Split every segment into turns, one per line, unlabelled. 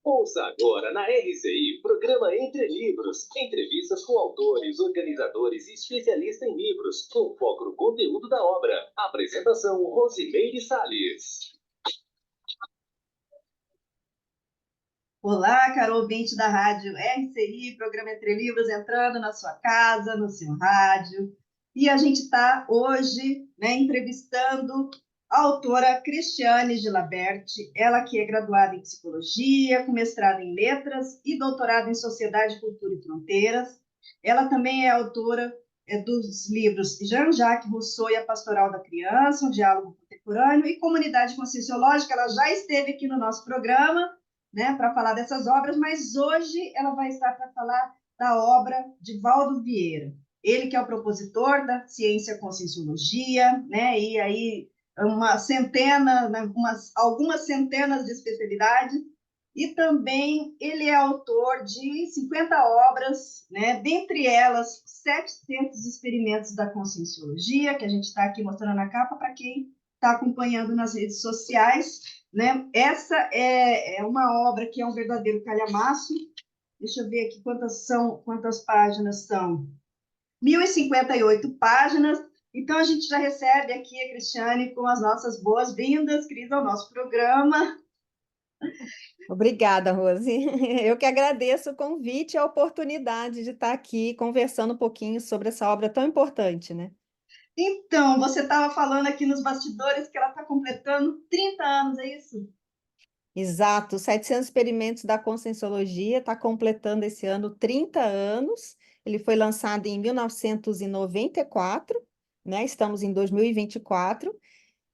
Ouça agora na RCI, programa Entre Livros. Entrevistas com autores, organizadores e especialistas em livros, com foco no conteúdo da obra. Apresentação, Rosimeire Salles.
Olá, caro ouvinte da rádio RCI, programa Entre Livros, entrando na sua casa, no seu rádio. E a gente está hoje, entrevistando a autora Cristiane Gilaberti, ela que é graduada em Psicologia, com mestrado em Letras e doutorado em Sociedade, Cultura e Fronteiras. Ela também é autora dos livros Jean-Jacques Rousseau e a Pastoral da Criança, um diálogo contemporâneo, e Comunidade Conscienciológica. Ela já esteve aqui no nosso programa, para falar dessas obras, mas hoje ela vai estar para falar da obra de Valdo Vieira. Ele que é o propositor da ciência conscienciologia, e aí algumas centenas de especialidades, e também ele é autor de 50 obras, dentre elas 700 experimentos da conscienciologia, que a gente está aqui mostrando na capa para quem está acompanhando nas redes sociais. Essa é uma obra que é um verdadeiro calhamaço. Deixa eu ver aqui quantas páginas são. 1.058 páginas. Então, a gente já recebe aqui a Cristiane com as nossas boas-vindas, Cris, ao nosso programa.
Obrigada, Rose. Eu que agradeço o convite e a oportunidade de estar aqui conversando um pouquinho sobre essa obra tão importante, né?
Então, você estava falando aqui nos bastidores que ela está completando 30 anos, é isso?
Exato, 700 experimentos da Conscienciologia está completando esse ano 30 anos. Ele foi lançado em 1994, né? Estamos em 2024.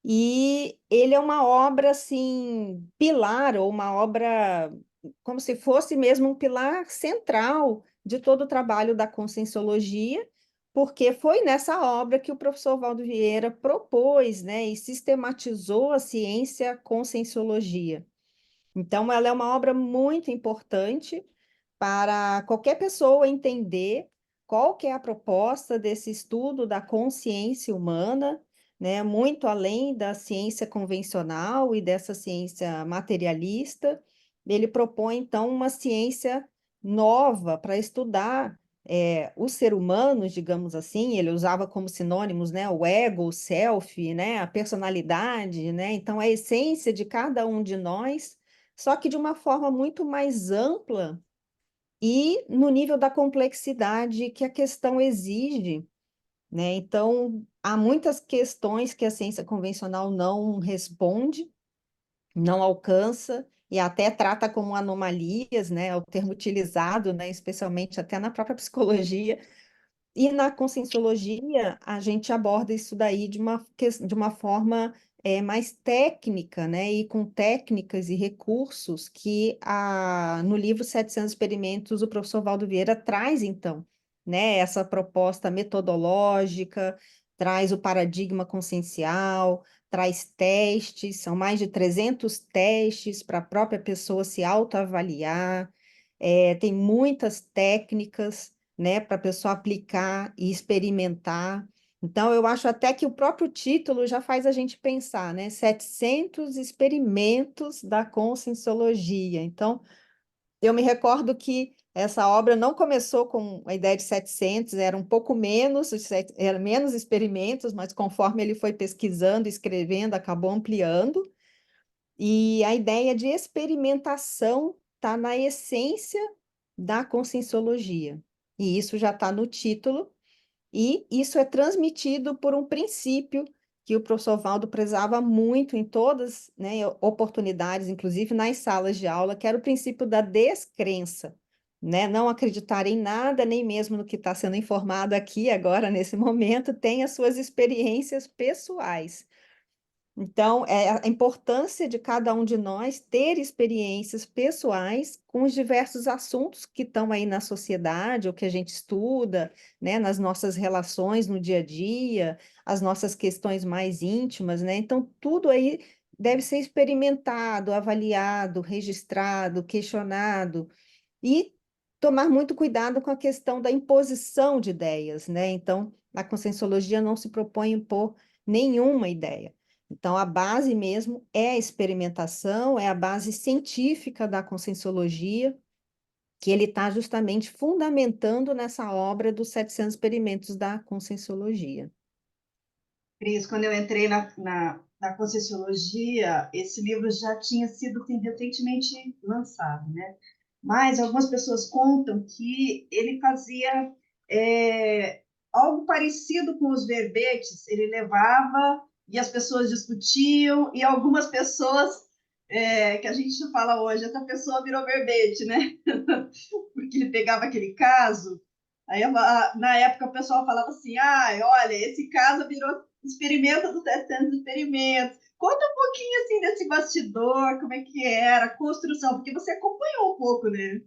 E ele é uma obra, assim, pilar, ou uma obra como se fosse mesmo um pilar central de todo o trabalho da Conscienciologia, porque foi nessa obra que o professor Valdo Vieira propôs, né, e sistematizou a ciência Conscienciologia. Então, ela é uma obra muito importante para qualquer pessoa entender qual que é a proposta desse estudo da consciência humana, né, muito além da ciência convencional e dessa ciência materialista. Ele propõe, então, uma ciência nova para estudar o ser humano, digamos assim. Ele usava como sinônimos, né, o ego, o self, né, a personalidade, né, então a essência de cada um de nós, só que de uma forma muito mais ampla e no nível da complexidade que a questão exige, né? Então, há muitas questões que a ciência convencional não responde, não alcança, e até trata como anomalias, né? É o termo utilizado, né? Especialmente até na própria psicologia. E na conscienciologia, a gente aborda isso daí de uma forma mais técnica, né? E com técnicas e recursos que no livro 700 Experimentos o professor Valdo Vieira traz, então, né? Essa proposta metodológica, traz o paradigma consciencial, traz testes, são mais de 300 testes para a própria pessoa se autoavaliar, tem muitas técnicas, né, para a pessoa aplicar e experimentar. Então, eu acho até que o próprio título já faz a gente pensar, né? 700 experimentos da Conscienciologia. Então, eu me recordo que essa obra não começou com a ideia de 700, era um pouco menos, era menos experimentos, mas conforme ele foi pesquisando, escrevendo, acabou ampliando. E a ideia de experimentação está na essência da Conscienciologia. E isso já está no título, e isso é transmitido por um princípio que o professor Valdo prezava muito em todas, né, oportunidades, inclusive nas salas de aula, que era o princípio da descrença, né? Não acreditar em nada, nem mesmo no que está sendo informado aqui agora, nesse momento, tem as suas experiências pessoais. Então, é a importância de cada um de nós ter experiências pessoais com os diversos assuntos que estão aí na sociedade, ou que a gente estuda, né, nas nossas relações no dia a dia, as nossas questões mais íntimas, né? Então, tudo aí deve ser experimentado, avaliado, registrado, questionado, e tomar muito cuidado com a questão da imposição de ideias, né? Então, a conscienciologia não se propõe a impor nenhuma ideia. Então, a base mesmo é a experimentação, é a base científica da Conscienciologia, que ele está justamente fundamentando nessa obra dos 700 experimentos da Conscienciologia.
Cris, quando eu entrei na Conscienciologia, esse livro já tinha sido assim, recentemente lançado, né? Mas algumas pessoas contam que ele fazia algo parecido com os verbetes, ele levava e as pessoas discutiam, e algumas pessoas, que a gente fala hoje, essa pessoa virou verbete, né? Porque ele pegava aquele caso, aí na época o pessoal falava assim, olha, esse caso virou experimento dos 700 experimentos. Conta um pouquinho assim desse bastidor, como é que era a construção, porque você acompanhou um pouco, né?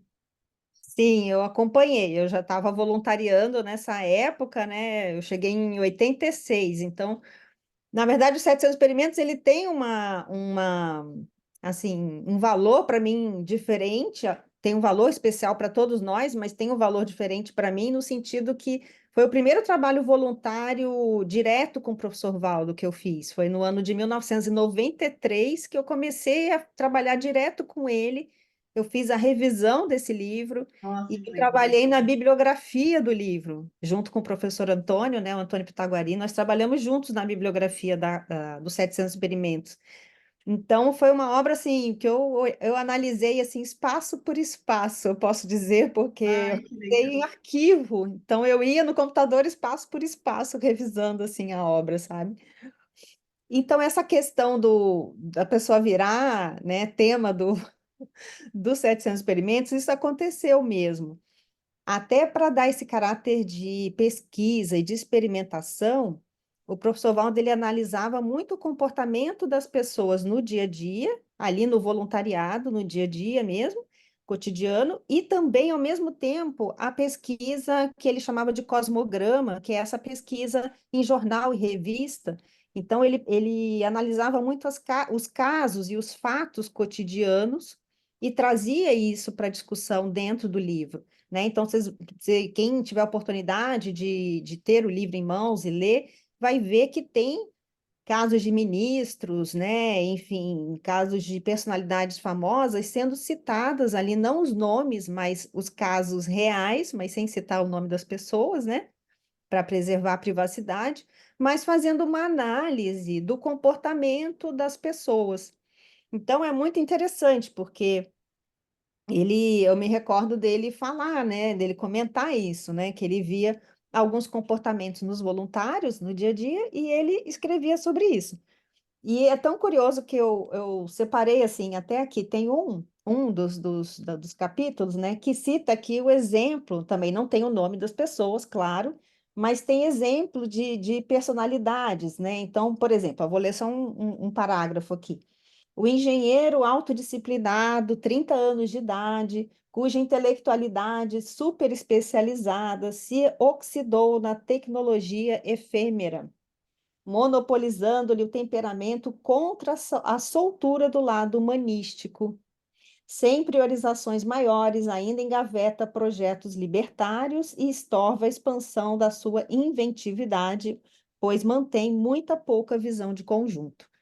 Sim, eu acompanhei, eu já estava voluntariando nessa época, né? Eu cheguei em 86, então, na verdade, os 700 experimentos, ele tem assim, um valor para mim diferente, tem um valor especial para todos nós, mas tem um valor diferente para mim no sentido que foi o primeiro trabalho voluntário direto com o professor Valdo que eu fiz. Foi no ano de 1993 que eu comecei a trabalhar direto com ele. Eu fiz a revisão desse livro
Nossa,
e
que legal.
trabalhei na bibliografia do livro, junto com o professor Antônio, né, o Antônio Pitaguari. Nós trabalhamos juntos na bibliografia dos 700 experimentos. Então, foi uma obra, assim, que eu analisei, assim, espaço por espaço, eu posso dizer, porque eu
Ai, que
revisei em
legal.
arquivo. Então, eu ia no computador espaço por espaço, revisando, assim, a obra, sabe? Então, essa questão da pessoa virar, né, tema dos 700 experimentos, isso aconteceu mesmo. Até para dar esse caráter de pesquisa e de experimentação, o professor Valdo ele analisava muito o comportamento das pessoas no dia a dia, ali no voluntariado, no dia a dia mesmo, cotidiano, e também, ao mesmo tempo, a pesquisa que ele chamava de cosmograma, que é essa pesquisa em jornal e revista. Então, ele analisava muito os casos e os fatos cotidianos e trazia isso para discussão dentro do livro, né? Então, quem tiver a oportunidade de ter o livro em mãos e ler, vai ver que tem casos de ministros, né? Enfim, casos de personalidades famosas sendo citadas ali, não os nomes, mas os casos reais, mas sem citar o nome das pessoas, né? Para preservar a privacidade, mas fazendo uma análise do comportamento das pessoas. Então, é muito interessante, porque eu me recordo dele falar, né, dele comentar isso, né, que ele via alguns comportamentos nos voluntários no dia a dia e ele escrevia sobre isso. E é tão curioso que eu separei assim, até aqui tem um dos capítulos, né, que cita aqui o exemplo, também não tem o nome das pessoas, claro, mas tem exemplo de personalidades, né? Então, por exemplo, eu vou ler só um parágrafo aqui. O engenheiro autodisciplinado, 30 anos de idade, cuja intelectualidade super especializada se oxidou na tecnologia efêmera, monopolizando-lhe o temperamento contra a soltura do lado humanístico. Sem priorizações maiores, ainda engaveta projetos libertários e estorva a expansão da sua inventividade, pois mantém muita pouca visão de conjunto.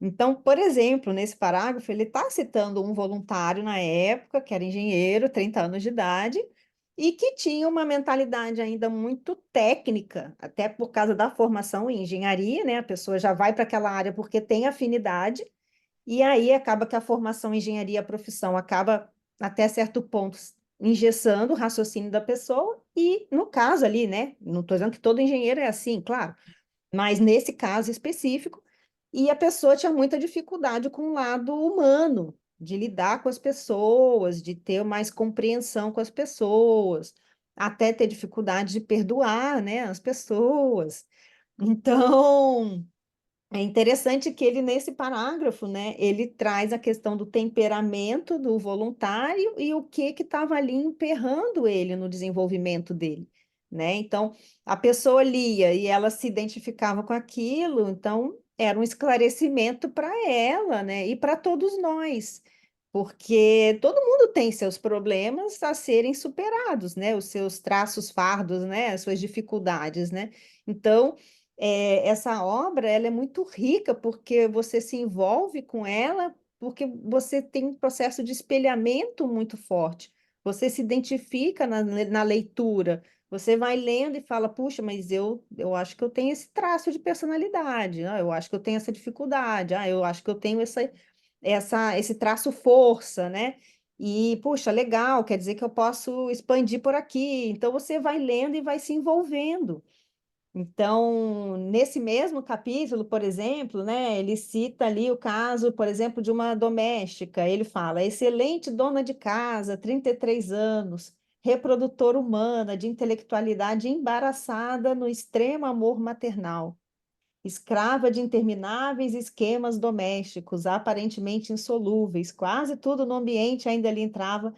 Então, por exemplo, nesse parágrafo, ele está citando um voluntário na época, que era engenheiro, 30 anos de idade, e que tinha uma mentalidade ainda muito técnica, até por causa da formação em engenharia, né? A pessoa já vai para aquela área porque tem afinidade, e aí acaba que a formação em engenharia, a profissão, acaba até certo ponto engessando o raciocínio da pessoa, e no caso ali, né? Não estou dizendo que todo engenheiro é assim, claro, mas nesse caso específico, e a pessoa tinha muita dificuldade com o lado humano, de lidar com as pessoas, de ter mais compreensão com as pessoas, até ter dificuldade de perdoar, né, as pessoas. Então, é interessante que ele, nesse parágrafo, né, ele traz a questão do temperamento do voluntário e o que estava ali emperrando ele no desenvolvimento dele, né? Então, a pessoa lia e ela se identificava com aquilo, então era um esclarecimento para ela, né, e para todos nós, porque todo mundo tem seus problemas a serem superados, né, os seus traços fardos, né, as suas dificuldades, né? Então, essa obra ela é muito rica porque você se envolve com ela, porque você tem um processo de espelhamento muito forte. Você se identifica na leitura. Você vai lendo e fala, puxa, mas eu acho que eu tenho esse traço de personalidade, eu acho que eu tenho essa dificuldade, eu acho que eu tenho esse traço força, né? E, puxa, legal, quer dizer que eu posso expandir por aqui. Então, você vai lendo e vai se envolvendo. Então, nesse mesmo capítulo, por exemplo, né, ele cita ali o caso, por exemplo, de uma doméstica. Ele fala: excelente dona de casa, 33 anos, reprodutora humana, de intelectualidade embaraçada no extremo amor maternal, escrava de intermináveis esquemas domésticos, aparentemente insolúveis, quase tudo no ambiente ainda lhe entrava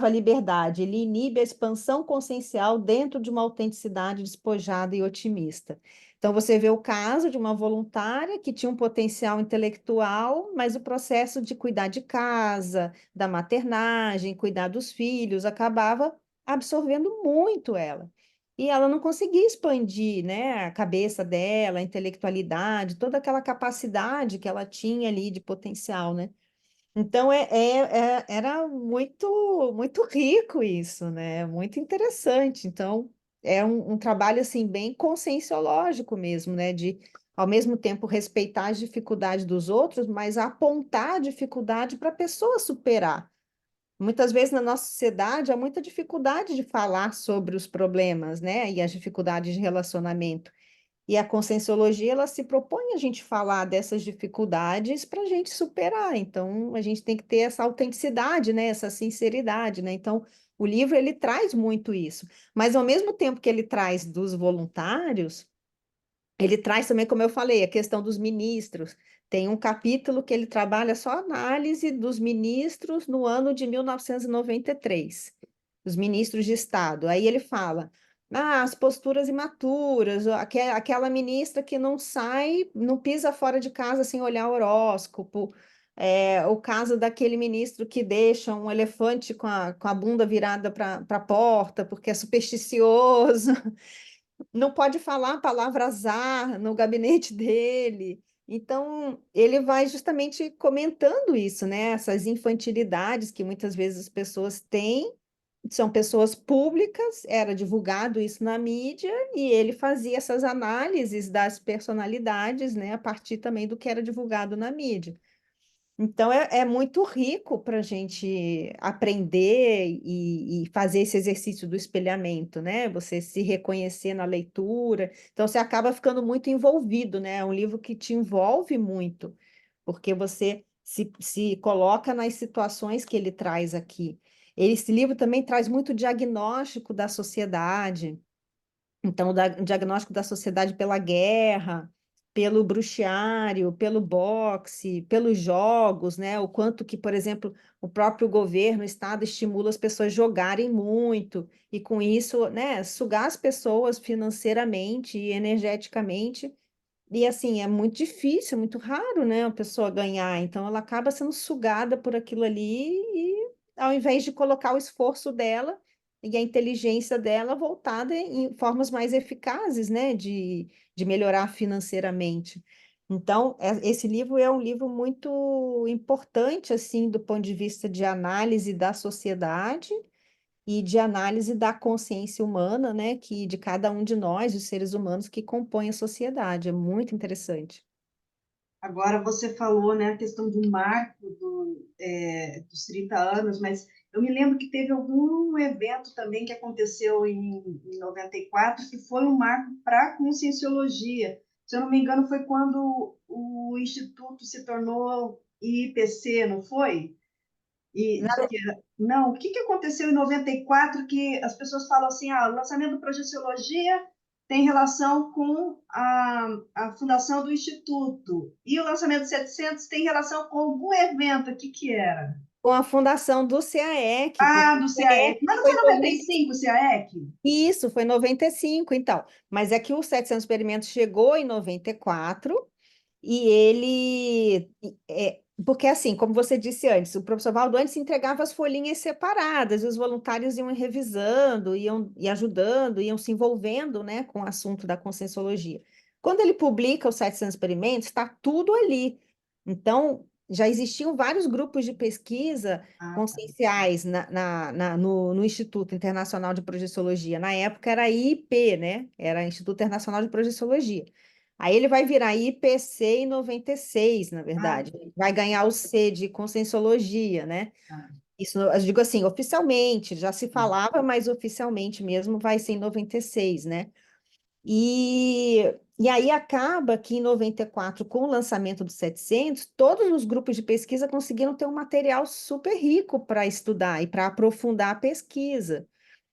a liberdade, ele inibe a expansão consciencial dentro de uma autenticidade despojada e otimista. Então, você vê o caso de uma voluntária que tinha um potencial intelectual, mas o processo de cuidar de casa, da maternagem, cuidar dos filhos, acabava absorvendo muito ela. E ela não conseguia expandir, né, a cabeça dela, a intelectualidade, toda aquela capacidade que ela tinha ali de potencial, né? Então era muito rico isso, né? Muito interessante. Então é um trabalho assim bem conscienciológico mesmo, né? De ao mesmo tempo respeitar as dificuldades dos outros, mas apontar a dificuldade para a pessoa superar. Muitas vezes na nossa sociedade há muita dificuldade de falar sobre os problemas, né? E as dificuldades de relacionamento. E a conscienciologia, ela se propõe a gente falar dessas dificuldades para a gente superar. Então, a gente tem que ter essa autenticidade, né? Essa sinceridade, né? Então, o livro, ele traz muito isso. Mas, ao mesmo tempo que ele traz dos voluntários, ele traz também, como eu falei, a questão dos ministros. Tem um capítulo que ele trabalha só a análise dos ministros no ano de 1993, os ministros de Estado. Aí ele fala, as posturas imaturas, aquela ministra que não sai, não pisa fora de casa sem olhar o horóscopo, o caso daquele ministro que deixa um elefante com a bunda virada para a porta porque é supersticioso. Não pode falar a palavra azar no gabinete dele. Então, ele vai justamente comentando isso, né? Essas infantilidades que muitas vezes as pessoas têm, são pessoas públicas, era divulgado isso na mídia, e ele fazia essas análises das personalidades, né, a partir também do que era divulgado na mídia. Então, é muito rico para a gente aprender e fazer esse exercício do espelhamento, né? Você se reconhecer na leitura. Então, você acaba ficando muito envolvido, né? É um livro que te envolve muito, porque você se coloca nas situações que ele traz aqui. Esse livro também traz muito diagnóstico da sociedade. Então, o diagnóstico da sociedade pela guerra, pelo bruxário, pelo boxe, pelos jogos, né? O quanto que, por exemplo, o próprio governo, o Estado estimula as pessoas a jogarem muito, e com isso, né, sugar as pessoas financeiramente e energeticamente. E assim, é muito difícil, é muito raro, né, a pessoa ganhar. Então, ela acaba sendo sugada por aquilo ali e, ao invés de colocar o esforço dela e a inteligência dela voltada em formas mais eficazes, né, de melhorar financeiramente. Então, esse livro é um livro muito importante, assim, do ponto de vista de análise da sociedade e de análise da consciência humana, né, que de cada um de nós, os seres humanos que compõem a sociedade. É muito interessante.
Agora você falou, né, a questão do marco dos 30 anos, mas eu me lembro que teve algum evento também que aconteceu em 94 que foi um marco para a Conscienciologia. Se eu não me engano, foi quando o Instituto se tornou IPC, não foi? Não, o que que aconteceu em 94 que as pessoas falam assim, o lançamento do Projeciologia tem relação com a fundação do Instituto, e o lançamento do 700 tem relação com algum evento, o que que era?
Com a fundação do CAEC, porque
Ah,
o
do
CAEC
CAEC. Mas não foi
foi
em 95 o CAEC?
isso, foi 95, então. Mas é que o 700 experimentos chegou em 94 e ele... porque assim, como você disse antes, o professor Valdo antes entregava as folhinhas separadas, e os voluntários iam revisando, iam e ajudando, iam se envolvendo, né, com o assunto da conscienciologia. Quando ele publica os 700 experimentos, está tudo ali. Então, já existiam vários grupos de pesquisa
Ah, tá.
conscienciais no Instituto Internacional de Projeciologia. Na época era IIP, né? Era Instituto Internacional de Projeciologia. Aí ele vai virar IPC em 96, na
Ah,
verdade. Vai ganhar o C de Conscienciologia, né?
tá.
Isso, eu digo assim, oficialmente, já se falava, mas oficialmente mesmo vai ser em 96, né? E, e aí acaba que em 94, com o lançamento dos 700, todos os grupos de pesquisa conseguiram ter um material super rico para estudar e para aprofundar a pesquisa.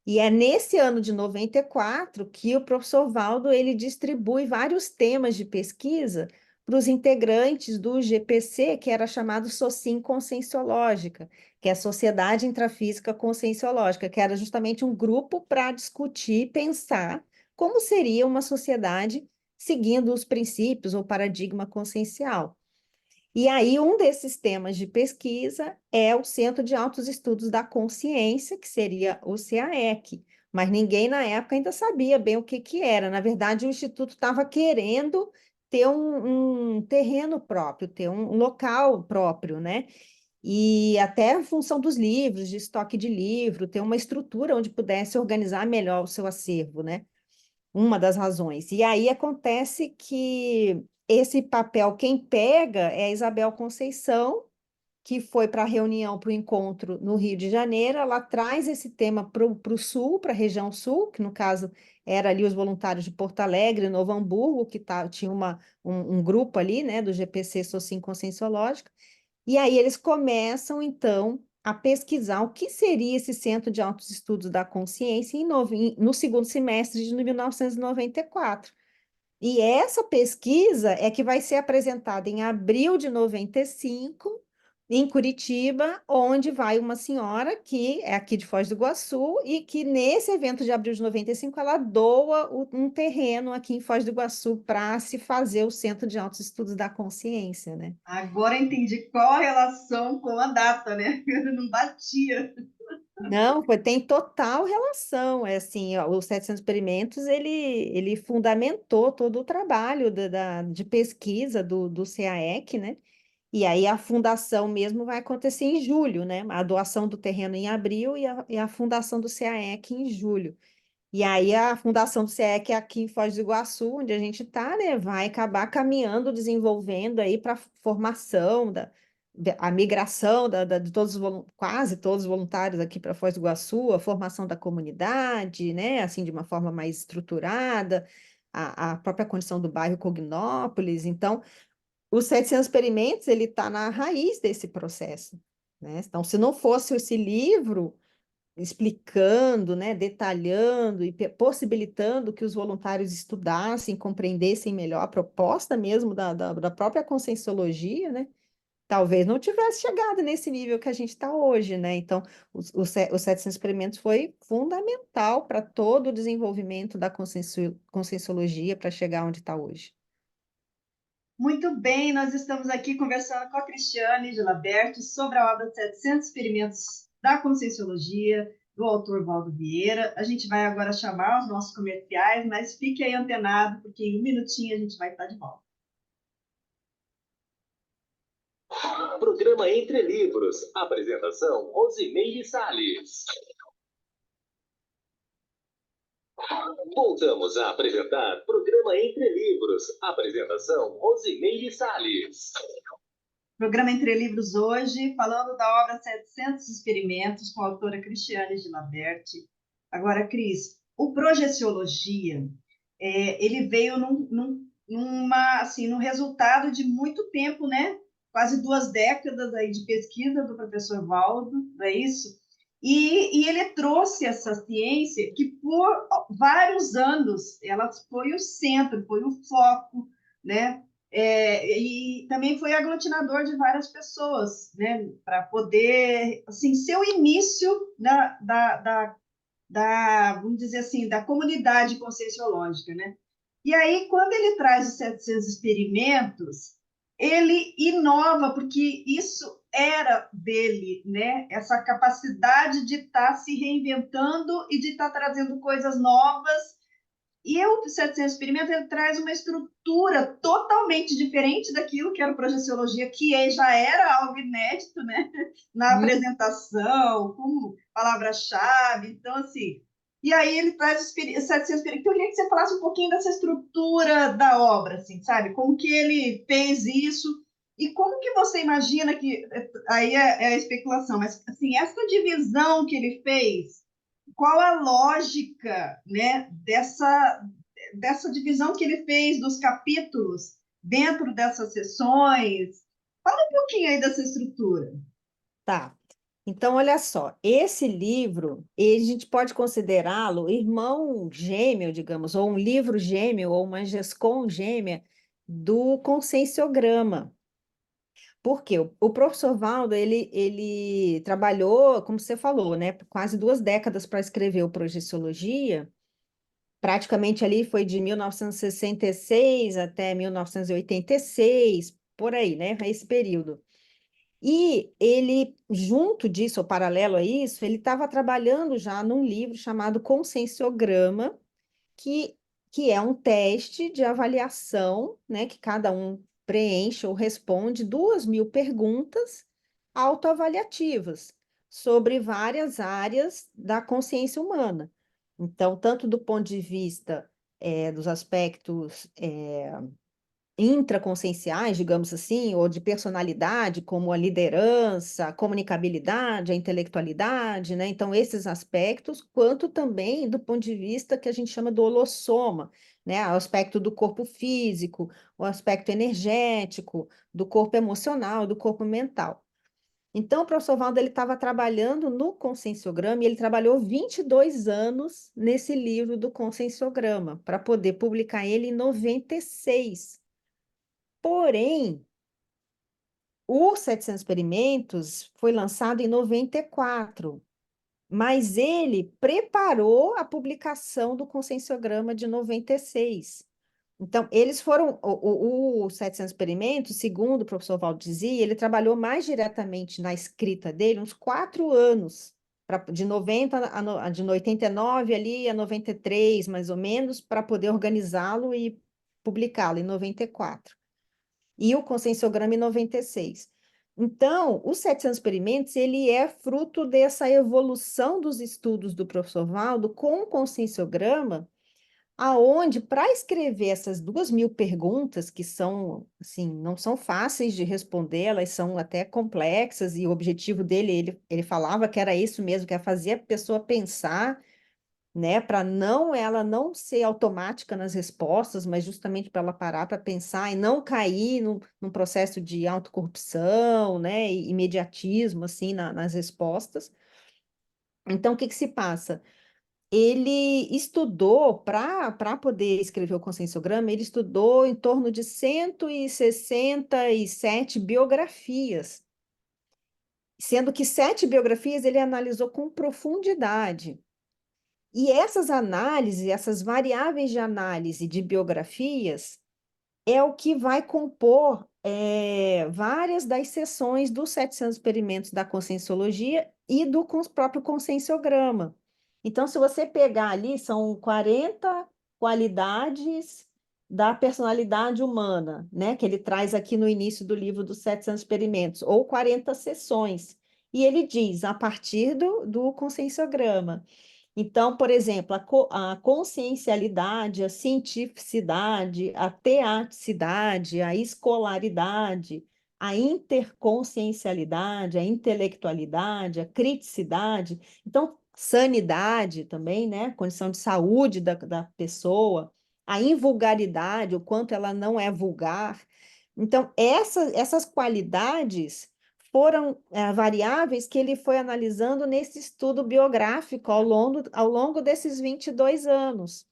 E é nesse ano de 94 que o professor Valdo ele distribui vários temas de pesquisa para os integrantes do GPC, que era chamado SOCIM Conscienciológica, que é a Sociedade Intrafísica Conscienciológica, que era justamente um grupo para discutir e pensar como seria uma sociedade seguindo os princípios ou paradigma consciencial. E aí, um desses temas de pesquisa é o Centro de Altos Estudos da Consciência, que seria o CAEC, mas ninguém na época ainda sabia bem o que que era. Na verdade, o Instituto estava querendo ter um terreno próprio, ter um local próprio, né? E até a função dos livros, de estoque de livro, ter uma estrutura onde pudesse organizar melhor o seu acervo, né? Uma das razões. E aí acontece que esse papel, quem pega é a Isabel Conceição, que foi para a reunião, para o encontro no Rio de Janeiro. Ela traz esse tema para o sul, para a região sul, que no caso era ali os voluntários de Porto Alegre, Novo Hamburgo, que tinha um grupo ali, né, do GPC Socim Conscienciológica. E aí eles começam, então, a pesquisar o que seria esse Centro de Altos Estudos da Consciência no segundo semestre de 1994. E essa pesquisa é que vai ser apresentada em abril de 95, em Curitiba, onde vai uma senhora que é aqui de Foz do Iguaçu e que nesse evento de abril de 95 ela doa um terreno aqui em Foz do Iguaçu para se fazer o Centro de Altos Estudos da Consciência, né?
Agora entendi qual a relação com a data, né? Não batia.
Não, tem total relação. É assim, ó, os 700 experimentos, ele fundamentou todo o trabalho de pesquisa do CAEC, né? E aí a fundação mesmo vai acontecer em julho, né? A doação do terreno em abril e a fundação do CAEC em julho. E aí a fundação do CAEC aqui em Foz do Iguaçu, onde a gente está, né? Vai acabar caminhando, desenvolvendo aí para a formação a migração de todos quase todos os voluntários aqui para Foz do Iguaçu, a formação da comunidade, né, assim, de uma forma mais estruturada, a própria condição do bairro Cognópolis. Então, os 700 experimentos, ele está na raiz desse processo, né? Então, se não fosse esse livro explicando, né, detalhando e possibilitando que os voluntários estudassem, compreendessem melhor a proposta mesmo da própria Conscienciologia, né? Talvez não tivesse chegado nesse nível que a gente está hoje, né? Então, os 700 experimentos foi fundamental para todo o desenvolvimento da conscienciologia para chegar onde está hoje.
Muito bem, nós estamos aqui conversando com a Cristiane Gilabert sobre a obra 700 Experimentos da Conscienciologia, do autor Valdo Vieira. A gente vai agora chamar os nossos comerciais, mas fique aí antenado, porque em um minutinho a gente vai estar de volta.
Programa Entre Livros. Apresentação, Rosimeire Salles. Voltamos a apresentar Programa Entre Livros. Apresentação, Rosimeire Salles.
Programa Entre Livros hoje, falando da obra 700 Experimentos, com a autora Cristiane Gilabert. Agora, Cris, o Projeciologia, ele veio num resultado de muito tempo, né? Quase 2 décadas aí de pesquisa do professor Valdo, não é isso? E ele trouxe essa ciência que, por vários anos, ela foi o centro, foi o foco, né? E também foi aglutinador de várias pessoas, né? Para poder, assim, ser o início vamos dizer assim, da comunidade conscienciológica, né? E aí, quando ele traz os 700 experimentos, ele inova, porque isso era dele, né? Essa capacidade de estar se reinventando e de estar trazendo coisas novas E o 700 experimentos ele traz uma estrutura totalmente diferente daquilo que era o Projeciologia, já era algo inédito, né? Na apresentação, com palavra-chave. Então, assim, e aí ele traz os 700 experimentos. Eu queria que você falasse um pouquinho dessa estrutura da obra, assim, sabe? Como que ele fez isso e como que você imagina que... Aí é a especulação, mas, assim, essa divisão que ele fez, qual a lógica, né, dessa divisão que ele fez dos capítulos dentro dessas sessões? Fala um pouquinho aí dessa estrutura.
Tá. Então, olha só, esse livro, a gente pode considerá-lo irmão gêmeo, digamos, ou um livro gêmeo, ou uma GESCOM gêmea do Conscienciograma. Por quê? O professor Valdo, ele trabalhou, como você falou, né, quase 2 décadas para escrever o Projeciologia, praticamente ali foi de 1966 até 1986, por aí, né, esse período. E ele, junto disso, ou paralelo a isso, ele estava trabalhando já num livro chamado Conscienciograma, que, que é um teste de avaliação, né, que cada um preenche ou responde 2.000 perguntas autoavaliativas sobre várias áreas da consciência humana. Então, tanto do ponto de vista dos aspectos intraconscienciais, digamos assim, ou de personalidade, como a liderança, a comunicabilidade, a intelectualidade, né? Então, esses aspectos, quanto também do ponto de vista que a gente chama do holossoma, né? O aspecto do corpo físico, o aspecto energético, do corpo emocional, do corpo mental. Então, o professor Valdo, ele estava trabalhando no Conscienciograma e ele trabalhou 22 anos nesse livro do Conscienciograma, para poder publicar ele em 96. Porém, o 700 experimentos foi lançado em 94, mas ele preparou a publicação do Conscienciograma de 96. Então, eles foram, o 700 experimentos, segundo o professor Valdo dizia, ele trabalhou mais diretamente na escrita dele uns 4 anos, de 90 de 89 ali a 93, mais ou menos, para poder organizá-lo e publicá-lo em 94 e o Conscienciograma em 96. Então, os 700 experimentos, ele é fruto dessa evolução dos estudos do professor Valdo com o Conscienciograma, aonde, para escrever essas 2.000 perguntas, que são, assim, não são fáceis de responder, elas são até complexas, e o objetivo dele, ele falava que era isso mesmo, que é fazer a pessoa pensar, né, para ela não ser automática nas respostas, mas justamente para ela parar para pensar e não cair num processo de autocorrupção, né, e imediatismo, assim, nas respostas. Então, o que que se passa? Ele estudou, para poder escrever o Conscienciograma, ele estudou em torno de 167 biografias, sendo que 7 biografias ele analisou com profundidade. E essas análises, essas variáveis de análise de biografias, é o que vai compor várias das seções dos 700 experimentos da Conscienciologia e do próprio Conscienciograma. Então, se você pegar ali, são 40 qualidades da personalidade humana, né, que ele traz aqui no início do livro dos 700 experimentos, ou 40 seções. E ele diz, a partir do Conscienciograma. Então, por exemplo, a consciencialidade, a cientificidade, a teaticidade, a escolaridade, a interconsciencialidade, a intelectualidade, a criticidade, então, sanidade também, né? Condição de saúde da pessoa, a invulgaridade, o quanto ela não é vulgar. Então, essas qualidades foram variáveis que ele foi analisando nesse estudo biográfico ao longo desses 22 anos.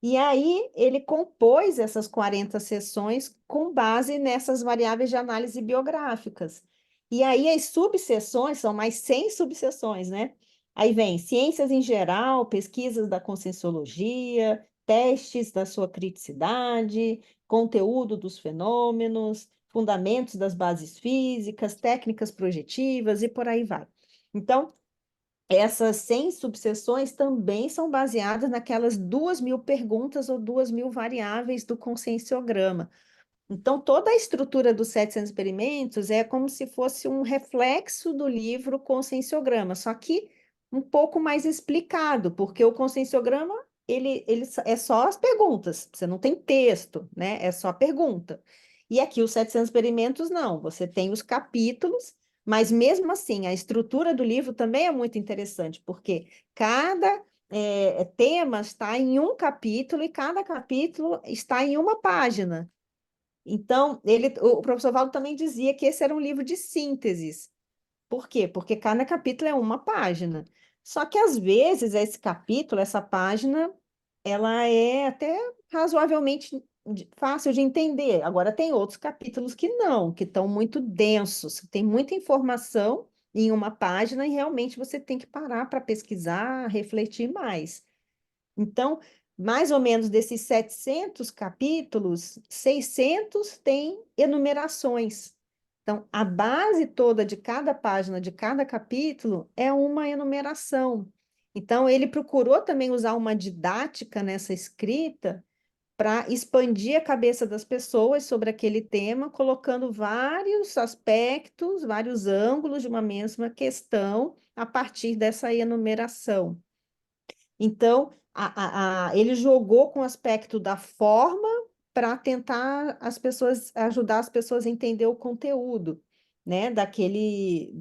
E aí ele compôs essas 40 sessões com base nessas variáveis de análise biográficas. E aí as subseções, são mais 100 subseções, né? Aí vem ciências em geral, pesquisas da conscienciologia, testes da sua criticidade, conteúdo dos fenômenos, fundamentos das bases físicas, técnicas projetivas e por aí vai. Então, essas 100 subseções também são baseadas naquelas 2.000 perguntas ou 2.000 variáveis do conscienciograma. Então, toda a estrutura dos 700 experimentos é como se fosse um reflexo do livro Conscienciograma, só que um pouco mais explicado, porque o Conscienciograma, ele é só as perguntas, você não tem texto, né? É só pergunta. E aqui, os 700 experimentos, não, você tem os capítulos, mas mesmo assim, a estrutura do livro também é muito interessante, porque cada tema está em um capítulo e cada capítulo está em uma página. Então, o professor Valdo também dizia que esse era um livro de sínteses. Por quê? Porque cada capítulo é uma página. Só que, às vezes, esse capítulo, essa página, ela é até razoavelmente fácil de entender. Agora, tem outros capítulos que não, que estão muito densos, tem muita informação em uma página e realmente você tem que parar para pesquisar, refletir mais. Então, mais ou menos desses 700 capítulos, 600 têm enumerações. Então, a base toda de cada página, de cada capítulo, é uma enumeração. Então, ele procurou também usar uma didática nessa escrita para expandir a cabeça das pessoas sobre aquele tema, colocando vários aspectos, vários ângulos de uma mesma questão a partir dessa enumeração. Então, ele jogou com o aspecto da forma para tentar ajudar as pessoas a entender o conteúdo, né, daquele.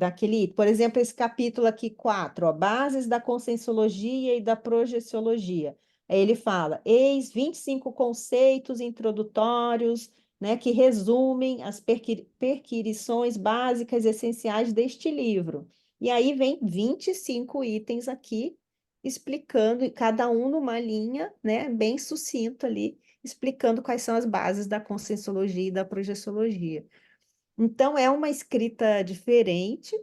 Por exemplo, esse capítulo aqui 4, ó, Bases da Conscienciologia e da Projeciologia. Aí ele fala, eis 25 conceitos introdutórios, né, que resumem as perquirições básicas essenciais deste livro. E aí vem 25 itens aqui, explicando, cada um numa linha, né, bem sucinto ali, explicando quais são as bases da conscienciologia e da projeciologia. Então, é uma escrita diferente,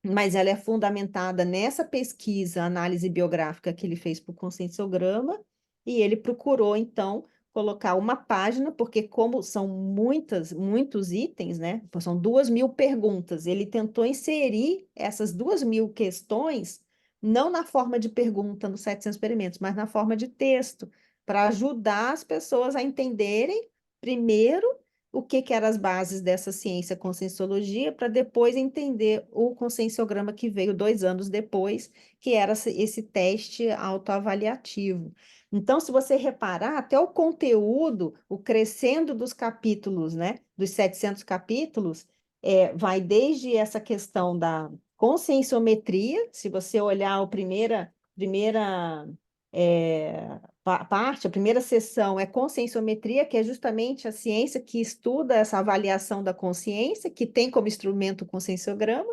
mas ela é fundamentada nessa pesquisa, análise biográfica que ele fez para o conscienciograma, e ele procurou, então, colocar uma página, porque como são muitos itens, né? São 2.000 perguntas, ele tentou inserir essas 2.000 questões, não na forma de pergunta nos 700 experimentos, mas na forma de texto, para ajudar as pessoas a entenderem, primeiro, o que eram as bases dessa ciência conscienciologia, para depois entender o conscienciograma que veio 2 anos depois, que era esse teste autoavaliativo. Então, se você reparar, até o conteúdo, o crescendo dos capítulos, né, dos 700 capítulos, vai desde essa questão da conscienciometria, se você olhar a primeira parte, a primeira sessão é conscienciometria, que é justamente a ciência que estuda essa avaliação da consciência, que tem como instrumento o conscienciograma,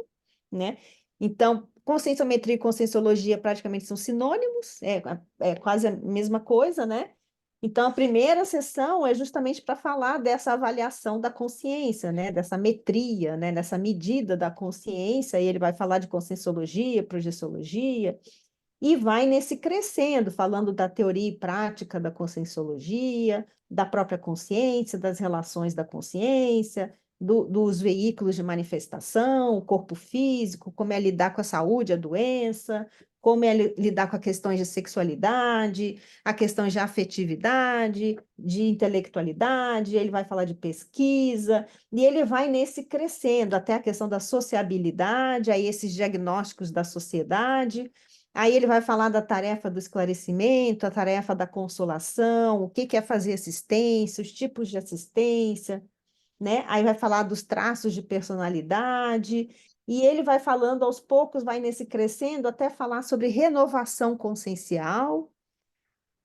né? Então, conscienciometria e conscienciologia praticamente são sinônimos, é quase a mesma coisa, né? Então, a primeira sessão é justamente para falar dessa avaliação da consciência, né? Dessa metria, né? Dessa medida da consciência, e ele vai falar de conscienciologia, projeciologia, e vai nesse crescendo, falando da teoria e prática da conscienciologia, da própria consciência, das relações da consciência, dos veículos de manifestação, o corpo físico, como é lidar com a saúde, a doença, como é lidar com as questões de sexualidade, a questões de afetividade, de intelectualidade, ele vai falar de pesquisa, e ele vai nesse crescendo, até a questão da sociabilidade, aí esses diagnósticos da sociedade. Aí ele vai falar da tarefa do esclarecimento, a tarefa da consolação, o que é fazer assistência, os tipos de assistência, né? Aí vai falar dos traços de personalidade, e ele vai falando aos poucos, vai nesse crescendo, até falar sobre renovação consciencial.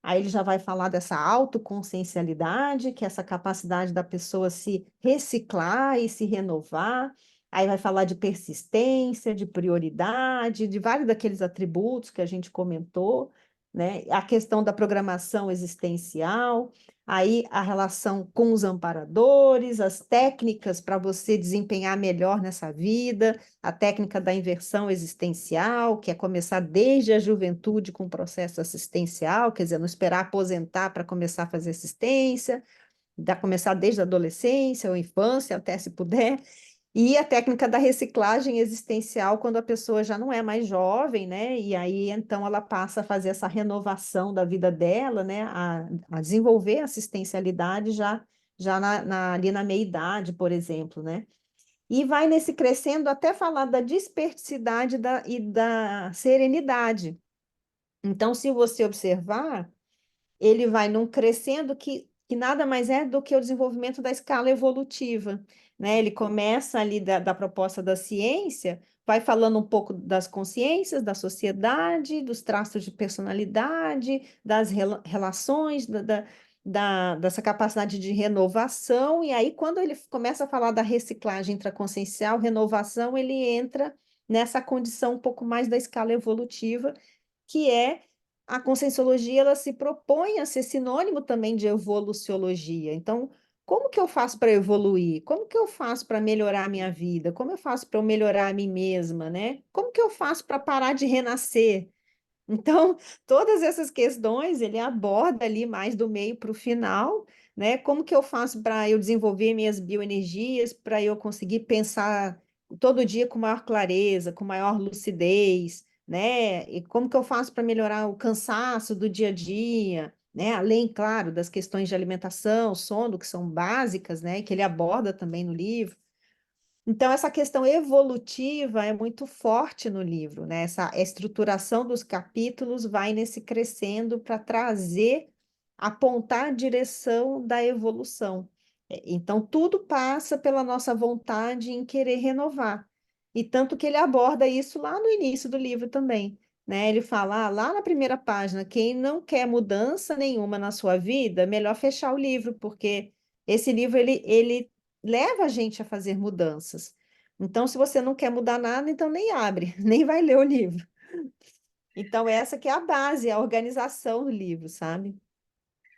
Aí ele já vai falar dessa autoconsciencialidade, que é essa capacidade da pessoa se reciclar e se renovar. Aí vai falar de persistência, de prioridade, de vários daqueles atributos que a gente comentou, né? A questão da programação existencial, aí a relação com os amparadores, as técnicas para você desempenhar melhor nessa vida, a técnica da inversão existencial, que é começar desde a juventude com o processo assistencial, quer dizer, não esperar aposentar para começar a fazer assistência, começar desde a adolescência ou infância, até se puder. E a técnica da reciclagem existencial, quando a pessoa já não é mais jovem, né? E aí, então, ela passa a fazer essa renovação da vida dela, né? A desenvolver assistencialidade já ali na meia-idade, por exemplo, né? E vai nesse crescendo até falar da desperticidade e da serenidade. Então, se você observar, ele vai num crescendo que nada mais é do que o desenvolvimento da escala evolutiva, né? Ele começa ali da proposta da ciência, vai falando um pouco das consciências, da sociedade, dos traços de personalidade, das relações, dessa capacidade de renovação, e aí quando ele começa a falar da reciclagem intraconsciencial, renovação, ele entra nessa condição um pouco mais da escala evolutiva, que é a conscienciologia, ela se propõe a ser sinônimo também de evoluciologia. Então, como que eu faço para evoluir? Como que eu faço para melhorar a minha vida? Como eu faço para eu melhorar a mim mesma, né? Como que eu faço para parar de renascer? Então, todas essas questões ele aborda ali mais do meio para o final, né? Como que eu faço para eu desenvolver minhas bioenergias, para eu conseguir pensar todo dia com maior clareza, com maior lucidez, né? E como que eu faço para melhorar o cansaço do dia a dia, né? Além, claro, das questões de alimentação, sono, que são básicas, né? Que ele aborda também no livro. Então, essa questão evolutiva é muito forte no livro, né? Essa estruturação dos capítulos vai nesse crescendo para trazer, apontar a direção da evolução. Então, tudo passa pela nossa vontade em querer renovar. E tanto que ele aborda isso lá no início do livro também, né? Ele fala, lá na primeira página, quem não quer mudança nenhuma na sua vida, melhor fechar o livro, porque esse livro, ele leva a gente a fazer mudanças. Então, se você não quer mudar nada, então nem abre, nem vai ler o livro. Então, essa que é a base, a organização do livro, sabe?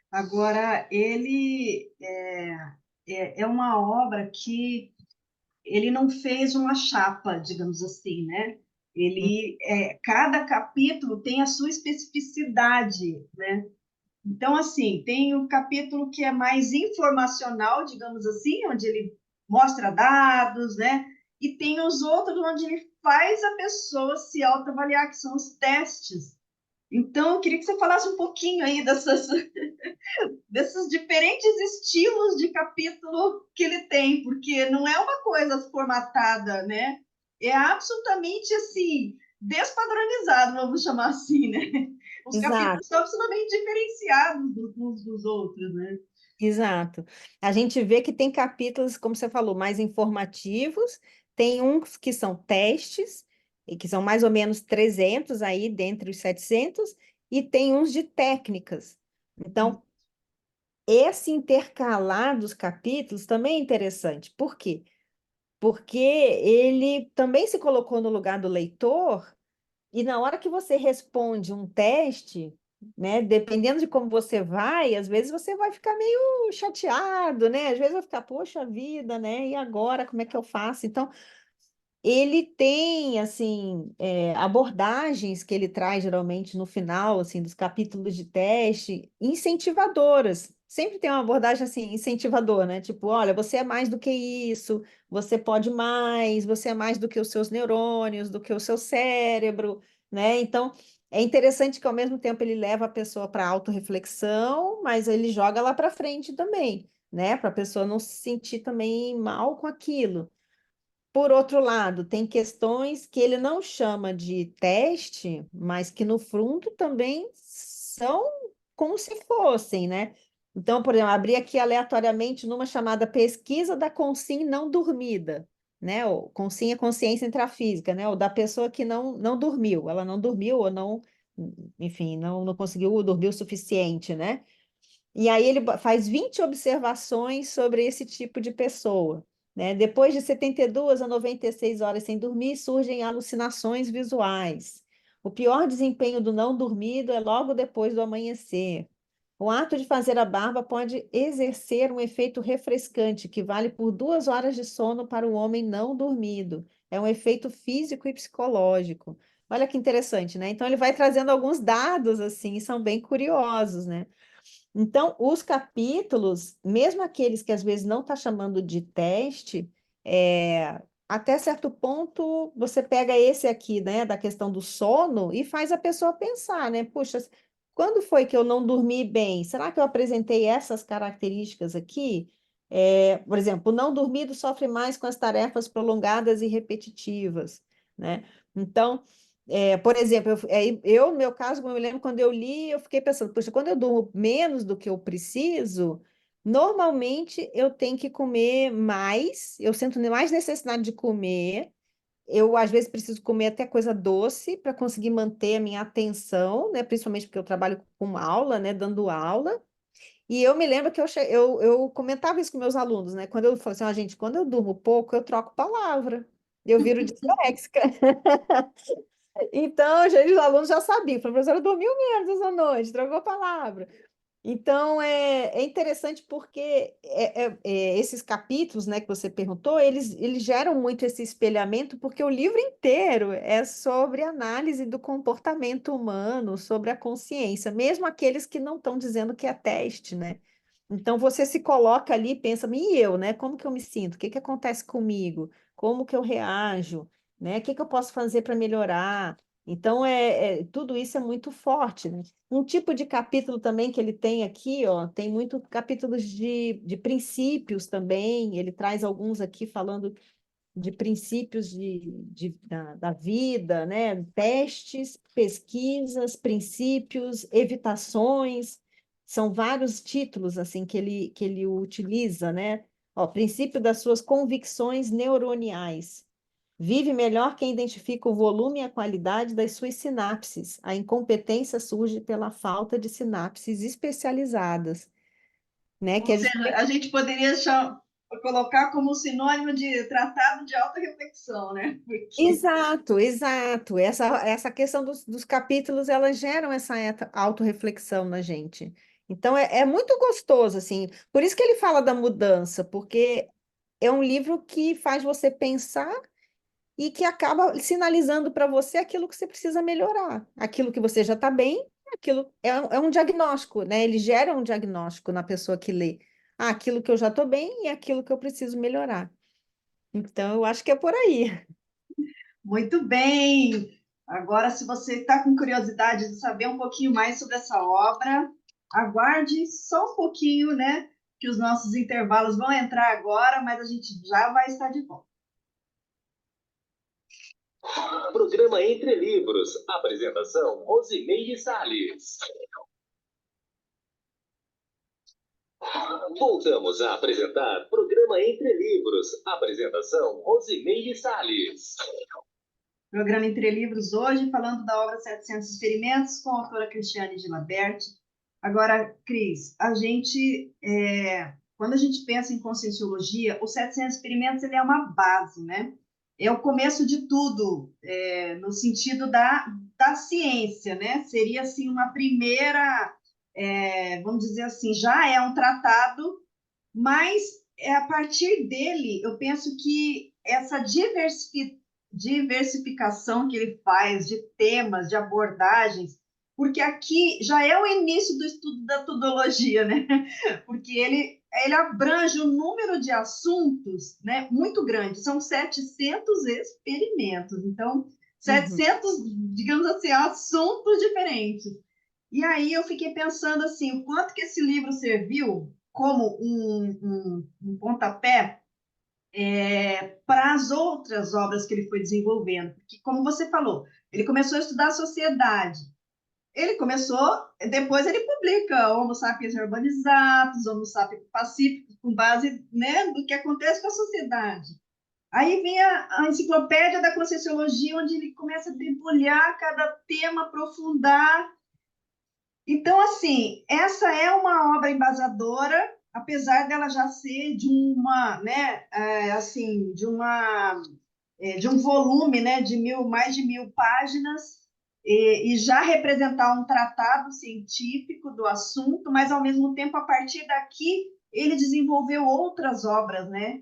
Agora, ele é uma obra que ele não fez uma chapa, digamos assim, né? Cada capítulo tem a sua especificidade, né? Então, assim, tem o capítulo que é mais informacional, digamos assim, onde ele mostra dados, né? E tem os outros onde ele faz a pessoa se autoavaliar, que são os testes. Então, eu queria que você falasse um pouquinho aí desses diferentes estilos de capítulo que ele tem, porque não é uma coisa formatada, né? É absolutamente assim, despadronizado, vamos chamar assim, né? Os capítulos
Exato,
são absolutamente diferenciados uns dos outros, né?
exato. A gente vê que tem capítulos, como você falou, mais informativos, tem uns que são testes, e que são mais ou menos 300 aí, dentre os 700, e tem uns de técnicas. Então, esse intercalar dos capítulos também é interessante. Por quê? Porque ele também se colocou no lugar do leitor, e na hora que você responde um teste, né, dependendo de como você vai, às vezes você vai ficar meio chateado, né? Às vezes vai ficar, poxa vida, né? E agora, como é que eu faço? Então, ele tem, assim, abordagens que ele traz geralmente no final, assim, dos capítulos de teste, incentivadoras. Sempre tem uma abordagem, assim, incentivadora, né? Tipo, olha, você é mais do que isso, você pode mais, você é mais do que os seus neurônios, do que o seu cérebro, né? Então, é interessante que, ao mesmo tempo, ele leva a pessoa para autorreflexão, mas ele joga lá para frente também, né? Para a pessoa não se sentir também mal com aquilo. Por outro lado, tem questões que ele não chama de teste, mas que no fundo também são como se fossem, né? Então, por exemplo, abri aqui aleatoriamente numa chamada pesquisa da consim não dormida, né? O consim é consciência intrafísica, né? Ou da pessoa que não dormiu, ela não dormiu ou não, enfim, não conseguiu dormir o suficiente, né? E aí ele faz 20 observações sobre esse tipo de pessoa, né? Depois de 72 a 96 horas sem dormir, surgem alucinações visuais. O pior desempenho do não dormido é logo depois do amanhecer. O ato de fazer a barba pode exercer um efeito refrescante, que vale por 2 horas de sono para o homem não dormido. É um efeito físico e psicológico. Olha que interessante, né? Então ele vai trazendo alguns dados assim, são bem curiosos, né? Então, os capítulos, mesmo aqueles que às vezes não está chamando de teste, Até certo ponto, você pega esse aqui, né, da questão do sono e faz a pessoa pensar, né? Puxa, quando foi que eu não dormi bem? Será que eu apresentei essas características aqui? Por exemplo, o não dormido sofre mais com as tarefas prolongadas e repetitivas, né? Então, por exemplo, no meu caso, como eu me lembro, quando eu li, eu fiquei pensando, puxa, quando eu durmo menos do que eu preciso, normalmente eu tenho que comer mais, eu sinto mais necessidade de comer. Eu, às vezes, preciso comer até coisa doce para conseguir manter a minha atenção, né? Principalmente porque eu trabalho com aula, né? Dando aula. E eu me lembro que eu comentava isso com meus alunos, né? Quando eu falo assim, gente, quando eu durmo pouco, eu troco palavra. Eu viro disléxica. Então, gente, os alunos já sabiam. Falaram, professora, dormiu menos essa noite, trocou palavra. Então, é interessante porque esses capítulos, né, que você perguntou, eles geram muito esse espelhamento, porque o livro inteiro é sobre análise do comportamento humano, sobre a consciência, mesmo aqueles que não estão dizendo que é teste, né? Então, você se coloca ali e pensa, e eu, né? Como que eu me sinto? O que que acontece comigo? Como que eu reajo? Né? O que que eu posso fazer para melhorar? Então, tudo isso é muito forte, né? Um tipo de capítulo também que ele tem aqui, ó, tem muito capítulos de princípios também, ele traz alguns aqui falando de princípios da vida, né? Testes, pesquisas, princípios, evitações, são vários títulos assim que ele utiliza, né? Ó, princípio das suas convicções neuroniais. Vive melhor quem identifica o volume e a qualidade das suas sinapses. A incompetência surge pela falta de sinapses especializadas, né?
Ou
Que é
seja, a gente poderia colocar como sinônimo de tratado de autorreflexão, né? Porque
exato, exato. Essa questão dos capítulos, elas geram essa autorreflexão na gente. Então, é muito gostoso, assim. Por isso que ele fala da mudança, porque é um livro que faz você pensar e que acaba sinalizando para você aquilo que você precisa melhorar. Aquilo que você já está bem, aquilo é um diagnóstico, né? Ele gera um diagnóstico na pessoa que lê. Ah, aquilo que eu já estou bem e aquilo que eu preciso melhorar. Então, eu acho que é por aí.
muito bem. Agora, se você está com curiosidade de saber um pouquinho mais sobre essa obra, aguarde só um pouquinho, né? Que os nossos intervalos vão entrar agora, mas a gente já vai estar de volta.
Programa Entre Livros. Apresentação: Rosimeire Salles. Voltamos a apresentar Programa Entre Livros. Apresentação: Rosimeire Salles.
Programa Entre Livros hoje, falando da obra 700 Experimentos, com a autora Cristiane de Laberti. Agora, Cris, quando a gente pensa em Conscienciologia, o 700 Experimentos ele é uma base, né? É o começo de tudo, no sentido da ciência, né? Seria, assim, uma primeira, vamos dizer assim, já é um tratado, mas a partir dele, eu penso que essa diversificação que ele faz de temas, de abordagens, porque aqui já é o início do estudo da tudologia, né? Porque ele abrange um número de assuntos, né, muito grande, são 700 experimentos, então,
Uhum.
700, digamos assim, assuntos diferentes. E aí eu fiquei pensando assim, o quanto que esse livro serviu como um pontapé para as outras obras que ele foi desenvolvendo. Porque, como você falou, ele começou a estudar a sociedade. Ele começou, depois ele publica Homo sapiens urbanizados, Homo sapiens pacíficos, com base, né, do que acontece com a sociedade. Aí vem a enciclopédia da Conscienciologia, onde ele começa a debulhar cada tema, aprofundar. Então, assim, essa é uma obra embasadora, apesar dela já ser de uma, né, assim, de um volume, né, de mais de 1000 páginas, e já representar um tratado científico do assunto, mas ao mesmo tempo, a partir daqui, ele desenvolveu outras obras, né?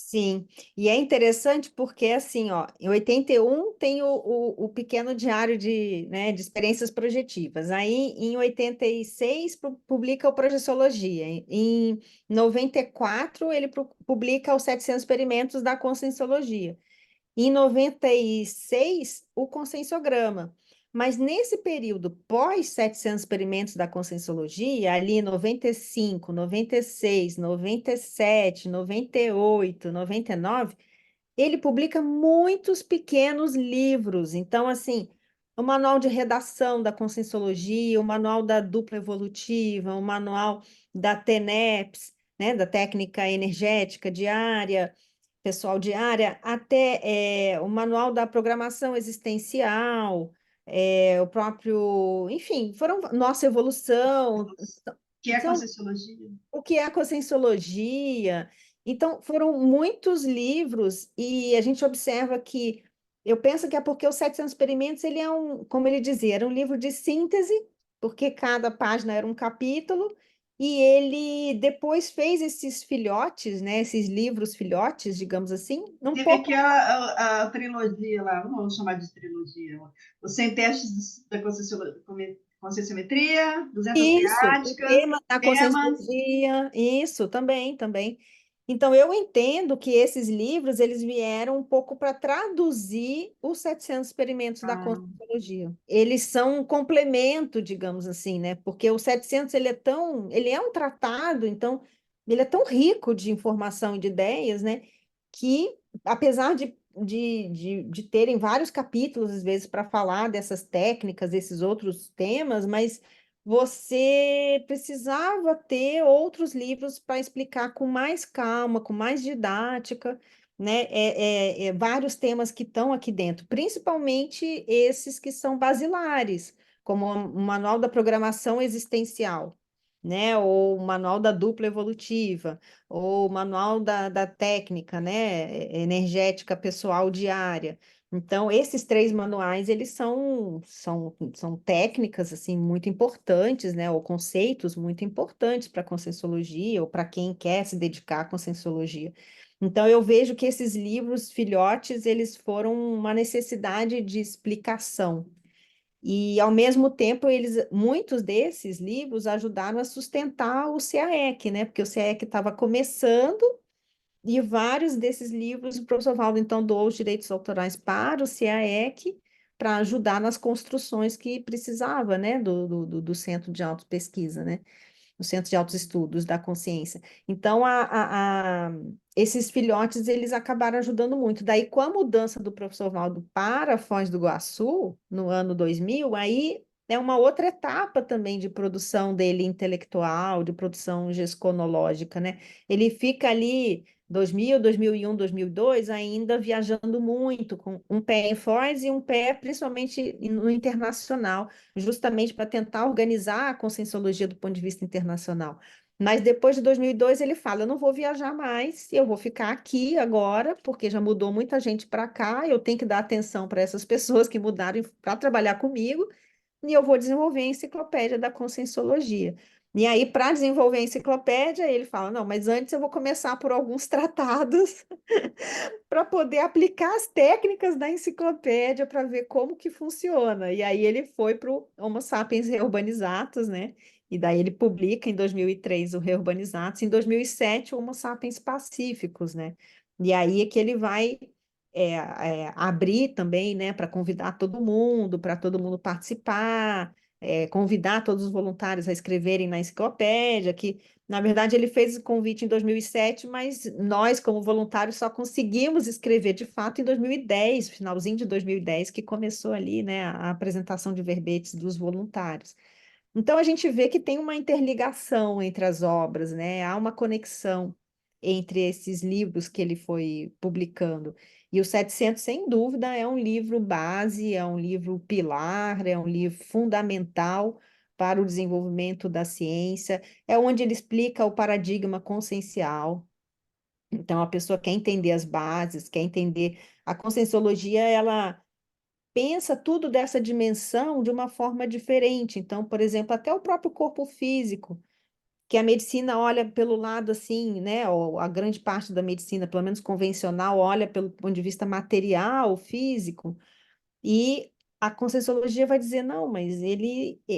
Sim, e é interessante porque, assim, ó, em 81 tem o pequeno diário né, de experiências projetivas. Aí, em 86, publica o Projeciologia. Em 94, ele publica os 700 experimentos da Conscienciologia. Em 96, o consensograma. Mas nesse período pós 700 experimentos da Conscienciologia, ali em 95, 96, 97, 98, 99, ele publica muitos pequenos livros. Então, assim, o manual de redação da Conscienciologia, o manual da dupla evolutiva, o manual da TENEPS, né, da técnica energética diária, pessoal de área, até o manual da programação existencial, o próprio, enfim, foram nossa evolução.
Que é a
Então,
Conscienciologia.
o que é a Conscienciologia? Então, foram muitos livros e a gente observa que, eu penso que é porque os 700 experimentos, ele é como ele dizia, era um livro de síntese, porque cada página era um capítulo, e ele depois fez esses filhotes, né, esses livros filhotes, digamos assim, um
Teve
pouco.
aqui a trilogia lá, vamos chamar de trilogia, os 100 testes da conscienciometria, 200
Isso, o
teáticas,
tema da
temas.
conscienciologia, isso, também, também. Então, eu entendo que esses livros, eles vieram um pouco para traduzir os 700 experimentos da
Ah,
conscienciologia. Eles são um complemento, digamos assim, né? Porque o 700, ele é um tratado, então, ele é tão rico de informação e de ideias, né? Que, apesar de terem vários capítulos, às vezes, para falar dessas técnicas, desses outros temas, mas você precisava ter outros livros para explicar com mais calma, com mais didática, né? Vários temas que estão aqui dentro, principalmente esses que são basilares, como o Manual da Programação Existencial, né? Ou o Manual da Dupla Evolutiva, ou o Manual da Técnica, né? Energética Pessoal Diária. Então, esses três manuais, eles são técnicas, assim, muito importantes, né, ou conceitos muito importantes para a Conscienciologia, ou para quem quer se dedicar à Conscienciologia. Então, eu vejo que esses livros filhotes, eles foram uma necessidade de explicação. E, ao mesmo tempo, muitos desses livros ajudaram a sustentar o CAEC, né, porque o CAEC estava começando, e vários desses livros, o professor Valdo, então, doou os direitos autorais para o CAEC, para ajudar nas construções que precisava, né, do Centro de Autopesquisa, né, o Centro de Altos Estudos da Consciência. Então, esses filhotes, eles acabaram ajudando muito. Daí, com a mudança do professor Valdo para Foz do Iguaçu, no ano 2000, aí é uma outra etapa também de produção dele intelectual, de produção gesconológica, né? Ele fica ali 2000, 2001, 2002, ainda viajando muito, com um pé em Foz e um pé principalmente no internacional, justamente para tentar organizar a conscienciologia do ponto de vista internacional. Mas depois de 2002 ele fala, eu não vou viajar mais, eu vou ficar aqui agora, porque já mudou muita gente para cá, eu tenho que dar atenção para essas pessoas que mudaram para trabalhar comigo, e eu vou desenvolver a enciclopédia da conscienciologia. E aí, para desenvolver a enciclopédia, ele fala: não, mas antes eu vou começar por alguns tratados para poder aplicar as técnicas da enciclopédia para ver como que funciona. E aí ele foi para o Homo sapiens Reurbanizatus, né? E daí ele publica em 2003 o Reurbanizatus, em 2007 o Homo sapiens Pacíficos, né? E aí é que ele vai abrir também, né, para todo mundo participar, convidar todos os voluntários a escreverem na enciclopédia, que na verdade, ele fez o convite em 2007, mas nós, como voluntários, só conseguimos escrever de fato em 2010, finalzinho de 2010, que começou ali, né, a apresentação de verbetes dos voluntários. Então, a gente vê que tem uma interligação entre as obras, né? Há uma conexão entre esses livros que ele foi publicando. E o 700, sem dúvida, é um livro base, é um livro pilar, é um livro fundamental para o desenvolvimento da ciência, é onde ele explica o paradigma consciencial. Então, a pessoa quer entender as bases, quer entender. A conscienciologia, ela pensa tudo dessa dimensão de uma forma diferente. Então, por exemplo, até o próprio corpo físico. que a medicina olha pelo lado assim, né? Ou a grande parte da medicina, pelo menos convencional, olha pelo ponto de vista material, físico, e a Conscienciologia vai dizer, não, mas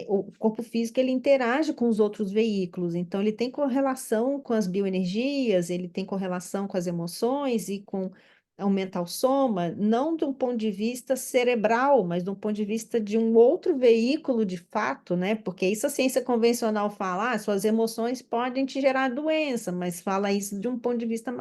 o corpo físico ele interage com os outros veículos, então ele tem correlação com as bioenergias, ele tem correlação com as emoções e com o mental soma, não de um ponto de vista cerebral, mas de um ponto de vista de um outro veículo de fato, né? Porque isso a ciência convencional fala, suas emoções podem te gerar doença, mas fala isso de um ponto de vista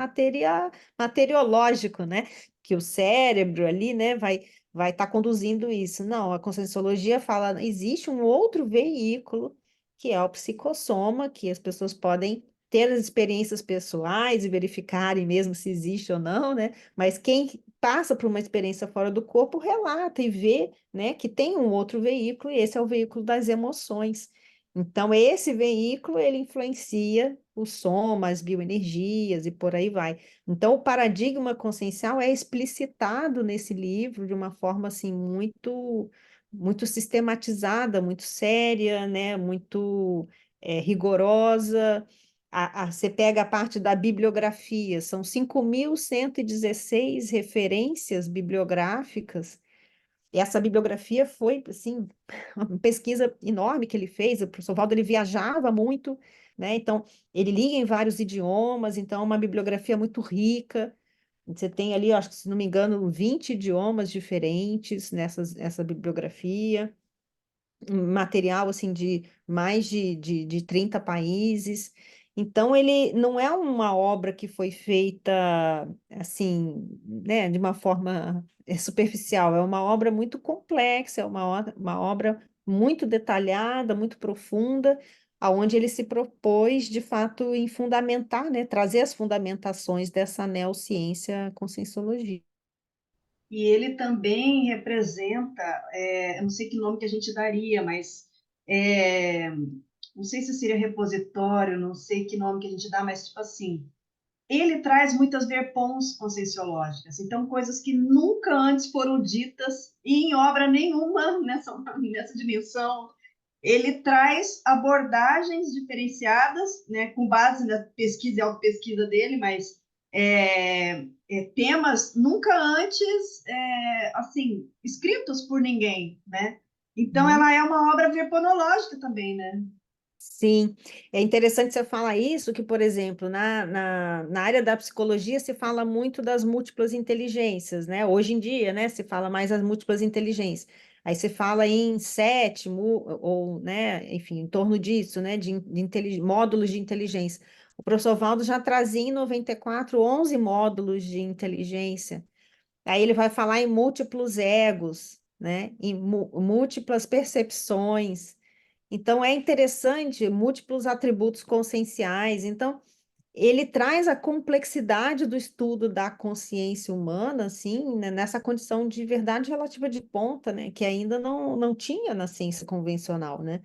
materiológico, né? Que o cérebro ali, né, vai estar conduzindo isso. Não, a Conscienciologia fala, existe um outro veículo, que é o psicossoma, que as pessoas podem ter as experiências pessoais e verificarem mesmo se existe ou não, né? Mas quem passa por uma experiência fora do corpo relata e vê, né, que tem um outro veículo, e esse é o veículo das emoções. Então, esse veículo, ele influencia o soma, as bioenergias e por aí vai. Então, o paradigma consciencial é explicitado nesse livro de uma forma assim muito sistematizada, muito séria, né? Muito rigorosa. Você pega a parte da bibliografia, são 5.116 referências bibliográficas. E essa bibliografia foi, assim, uma pesquisa enorme que ele fez. O professor Valdo, ele viajava muito, né? Então, ele lia em vários idiomas, então é uma bibliografia muito rica. Você tem ali, acho que, se não me engano, 20 idiomas diferentes nessa bibliografia, um material assim de mais de 30 países. Então, ele não é uma obra que foi feita assim, né, de uma forma superficial, é uma obra muito complexa, é uma obra muito detalhada, muito profunda, aonde ele se propôs, de fato, em fundamentar, né, trazer as fundamentações dessa neociência conscienciologia.
E ele também representa, eu não sei que nome que a gente daria, mas é, não sei se seria repositório, não sei que nome que a gente dá, mas tipo assim, ele traz muitas verpons conscienciológicas, então coisas que nunca antes foram ditas em obra nenhuma nessa dimensão. Ele traz abordagens diferenciadas, né, com base na pesquisa e autopesquisa dele, mas temas nunca antes assim escritos por ninguém, né? Então ela é uma obra verponológica também, né?
Sim, é interessante você falar isso, que, por exemplo, na área da psicologia se fala muito das múltiplas inteligências, né? Hoje em dia, né, se fala mais das múltiplas inteligências. Aí se fala em sétimo, ou, né, enfim, em torno disso, né, módulos de inteligência. O professor Valdo já trazia em 94 11 módulos de inteligência. Aí ele vai falar em múltiplos egos, né, em múltiplas percepções. Então, é interessante múltiplos atributos conscienciais. Então, ele traz a complexidade do estudo da consciência humana, assim, né, nessa condição de verdade relativa de ponta, né, que ainda não tinha na ciência convencional, né?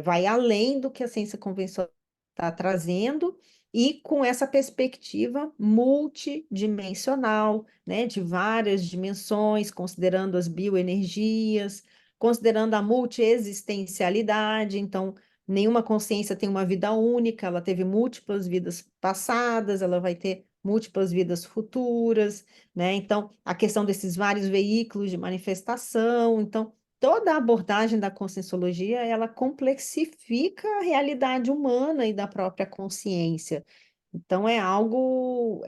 Vai além do que a ciência convencional está trazendo e com essa perspectiva multidimensional, né, de várias dimensões, considerando as bioenergias, considerando a multiexistencialidade, então nenhuma consciência tem uma vida única, ela teve múltiplas vidas passadas, ela vai ter múltiplas vidas futuras, né? Então, a questão desses vários veículos de manifestação, então, toda a abordagem da conscienciologia, ela complexifica a realidade humana e da própria consciência. Então, é algo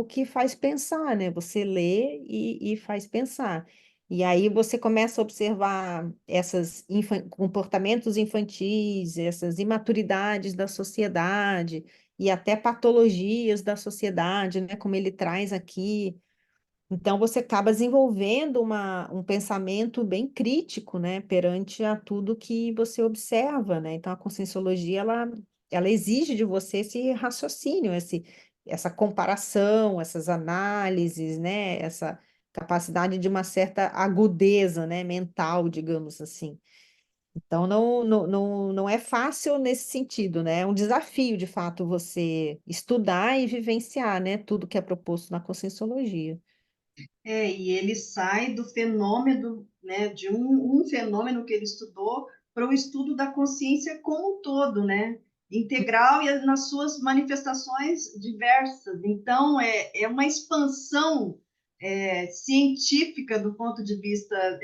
que faz pensar, né? Você lê e faz pensar. E aí você começa a observar esses comportamentos infantis, essas imaturidades da sociedade e até patologias da sociedade, né, como ele traz aqui. Então você acaba desenvolvendo um pensamento bem crítico, né, perante a tudo que você observa, né? Então a conscienciologia ela exige de você esse raciocínio, essa comparação, essas análises, né, essa capacidade de uma certa agudeza, né, mental, digamos assim. Então, não é fácil nesse sentido, né? É um desafio, de fato, você estudar e vivenciar, né, tudo que é proposto na Conscienciologia.
E ele sai do fenômeno, né, de um fenômeno que ele estudou para o estudo da consciência como um todo, né? integral e nas suas manifestações diversas. Então, é uma expansão científica do ponto de vista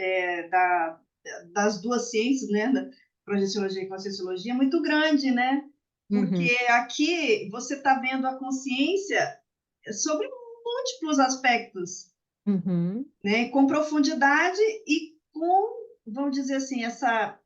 das duas ciências, né, da projeciologia e conscienciologia, muito grande, né? Porque aqui você está vendo a consciência sobre múltiplos aspectos, né, com profundidade e com, vamos dizer assim, essa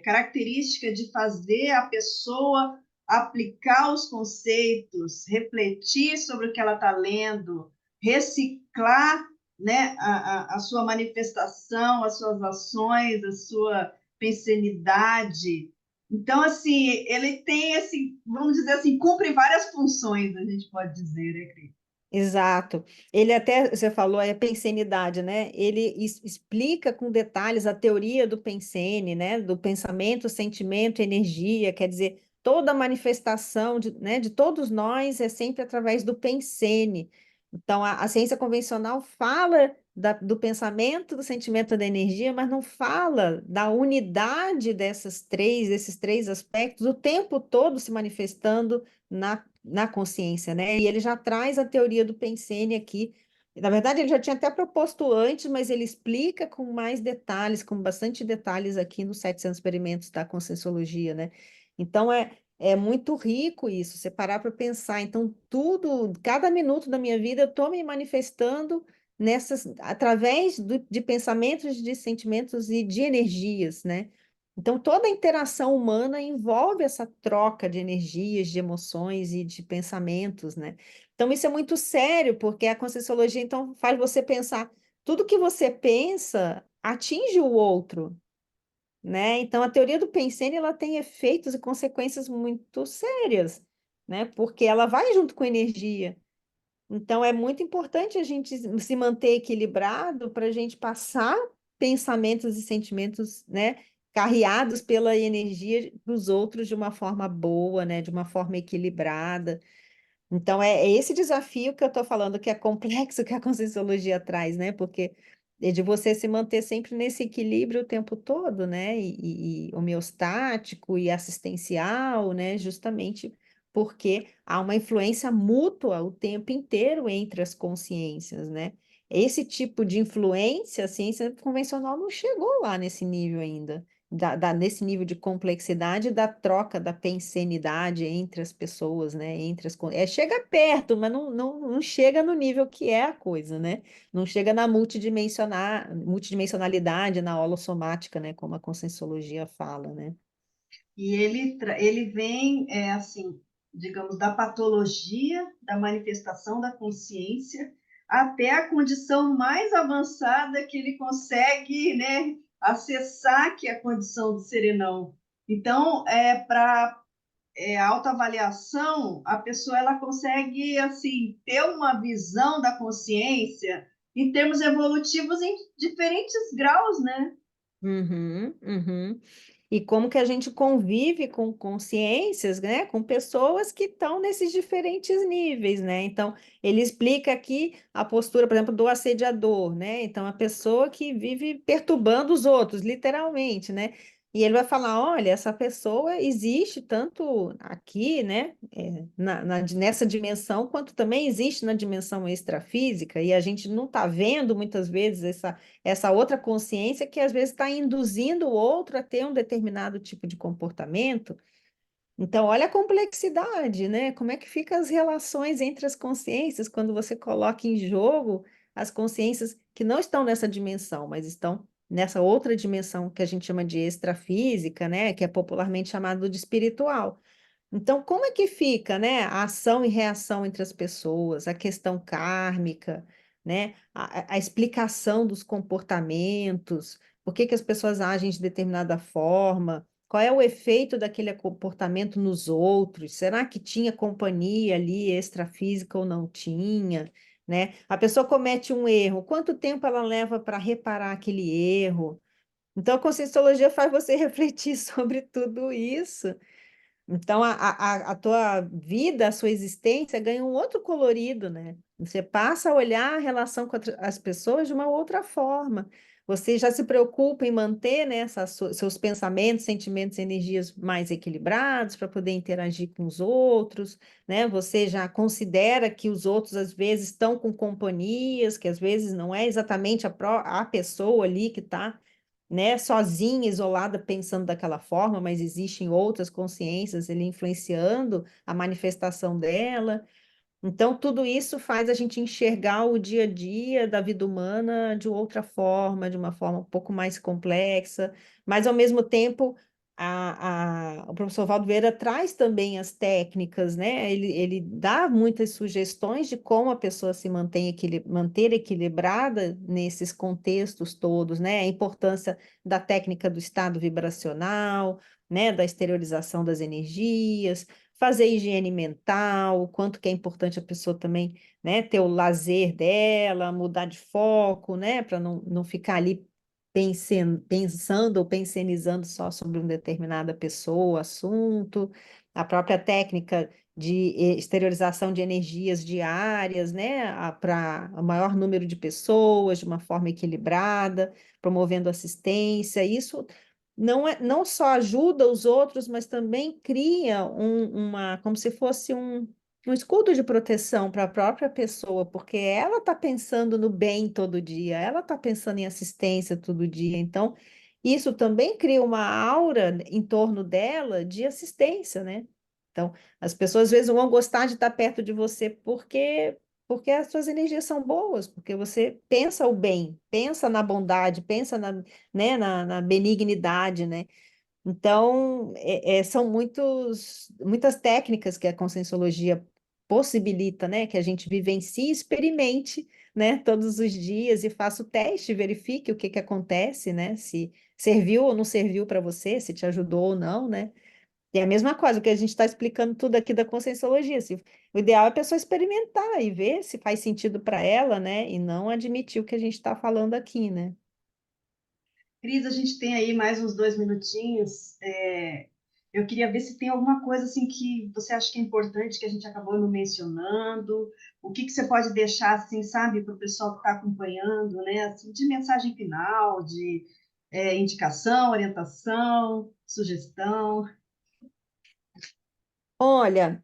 característica de fazer a pessoa aplicar os conceitos, refletir sobre o que ela está lendo, reciclar, né, a sua manifestação, as suas ações, a sua pensenidade. Então, assim, ele tem, assim, vamos dizer assim, cumpre várias funções, a gente pode dizer, né, Cris?
Exato. Ele até, você falou, é pensenidade, né? Ele explica com detalhes a teoria do pensene, né? Do pensamento, sentimento, energia, quer dizer, toda manifestação de, né, de todos nós é sempre através do pensene. Então, a ciência convencional fala do pensamento, do sentimento, da energia, mas não fala da unidade desses três aspectos o tempo todo se manifestando na consciência, né? E ele já traz a teoria do Pensene aqui. Na verdade, ele já tinha até proposto antes, mas ele explica com mais detalhes, com bastante detalhes aqui nos 700 experimentos da Conscienciologia, né? Então, é muito rico isso, você parar para pensar. Então, cada minuto da minha vida, eu estou me manifestando através de pensamentos, de sentimentos e de energias, né? Então, toda a interação humana envolve essa troca de energias, de emoções e de pensamentos, né? Então, isso é muito sério, porque a Conscienciologia, então, faz você pensar, tudo que você pensa atinge o outro, né? Então, a teoria do Pensene, ela tem efeitos e consequências muito sérias, né? Porque ela vai junto com energia. Então, é muito importante a gente se manter equilibrado para a gente passar pensamentos e sentimentos, né, carreados pela energia dos outros de uma forma boa, né, de uma forma equilibrada. Então, é esse desafio que eu estou falando, que é complexo, que a Conscienciologia traz, né, porque é de você se manter sempre nesse equilíbrio o tempo todo, né, e homeostático e assistencial, né, justamente porque há uma influência mútua o tempo inteiro entre as consciências, né? Esse tipo de influência, a ciência convencional não chegou lá nesse nível ainda, nesse nível de complexidade da troca da pensenidade entre as pessoas, né? Chega perto, mas não chega no nível que é a coisa, né? Não chega na multidimensionalidade, na holossomática, né? Como a Conscienciologia fala, né?
E ele vem, assim, digamos, da patologia, da manifestação da consciência, até a condição mais avançada que ele consegue, né, acessar, que é a condição de serenão. Então, para autoavaliação, a pessoa ela consegue assim ter uma visão da consciência em termos evolutivos em diferentes graus, né?
Uhum, uhum. E como que a gente convive com consciências, né? Com pessoas que estão nesses diferentes níveis, né? Então, ele explica aqui a postura, por exemplo, do assediador, né? Então, a pessoa que vive perturbando os outros, literalmente, né? E ele vai falar, olha, essa pessoa existe tanto aqui, né? Nessa dimensão, quanto também existe na dimensão extrafísica, e a gente não está vendo muitas vezes essa outra consciência que às vezes está induzindo o outro a ter um determinado tipo de comportamento. Então, olha a complexidade, né? Como é que ficam as relações entre as consciências quando você coloca em jogo as consciências que não estão nessa dimensão, mas estão nessa outra dimensão que a gente chama de extrafísica, né? Que é popularmente chamado de espiritual. Então, como é que fica, né, a ação e reação entre as pessoas, a questão kármica, né, a explicação dos comportamentos, por que que as pessoas agem de determinada forma, qual é o efeito daquele comportamento nos outros, será que tinha companhia ali extrafísica ou não tinha, né? A pessoa comete um erro, quanto tempo ela leva para reparar aquele erro? Então, a Conscienciologia faz você refletir sobre tudo isso. Então, a tua vida, a sua existência ganha um outro colorido, né? Você passa a olhar a relação com as pessoas de uma outra forma, Você já se preocupa em manter, né, seus pensamentos, sentimentos e energias mais equilibrados para poder interagir com os outros, né? Você já considera que os outros às vezes estão com companhias, que às vezes não é exatamente a pessoa ali que está, né, sozinha, isolada, pensando daquela forma, mas existem outras consciências ali influenciando a manifestação dela. Então, tudo isso faz a gente enxergar o dia a dia da vida humana de outra forma, de uma forma um pouco mais complexa, mas ao mesmo tempo, o professor Valdo Vieira traz também as técnicas, né? Ele dá muitas sugestões de como a pessoa se manter equilibrada nesses contextos todos, né? A importância da técnica do estado vibracional, né? Da exteriorização das energias, fazer higiene mental, o quanto que é importante a pessoa também, né, ter o lazer dela, mudar de foco, né, para não ficar ali pensando ou pensionizando só sobre uma determinada pessoa, assunto, a própria técnica de exteriorização de energias diárias, né, para o maior número de pessoas, de uma forma equilibrada, promovendo assistência, isso não só ajuda os outros, mas também cria como se fosse um escudo de proteção para a própria pessoa, porque ela está pensando no bem todo dia, ela está pensando em assistência todo dia. Então, isso também cria uma aura em torno dela de assistência, né? Então, as pessoas às vezes vão gostar de estar perto de você porque as suas energias são boas, porque você pensa o bem, pensa na bondade, pensa né, na benignidade, né? Então, são muitas técnicas que a Conscienciologia possibilita, né? Que a gente vivencie, experimente, né? Todos os dias e faça o teste, verifique o que que acontece, né? Se serviu ou não serviu para você, se te ajudou ou não, né? E é a mesma coisa, que a gente está explicando tudo aqui da Conscienciologia. O ideal é a pessoa experimentar e ver se faz sentido para ela, né? E não admitir o que a gente está falando aqui, né?
Cris, a gente tem aí mais uns 2 minutinhos. Eu queria ver se tem alguma coisa assim que você acha que é importante que a gente acabou não mencionando. O que que você pode deixar assim, sabe, para o pessoal que está acompanhando, né? Assim, de mensagem final, de indicação, orientação, sugestão.
Olha,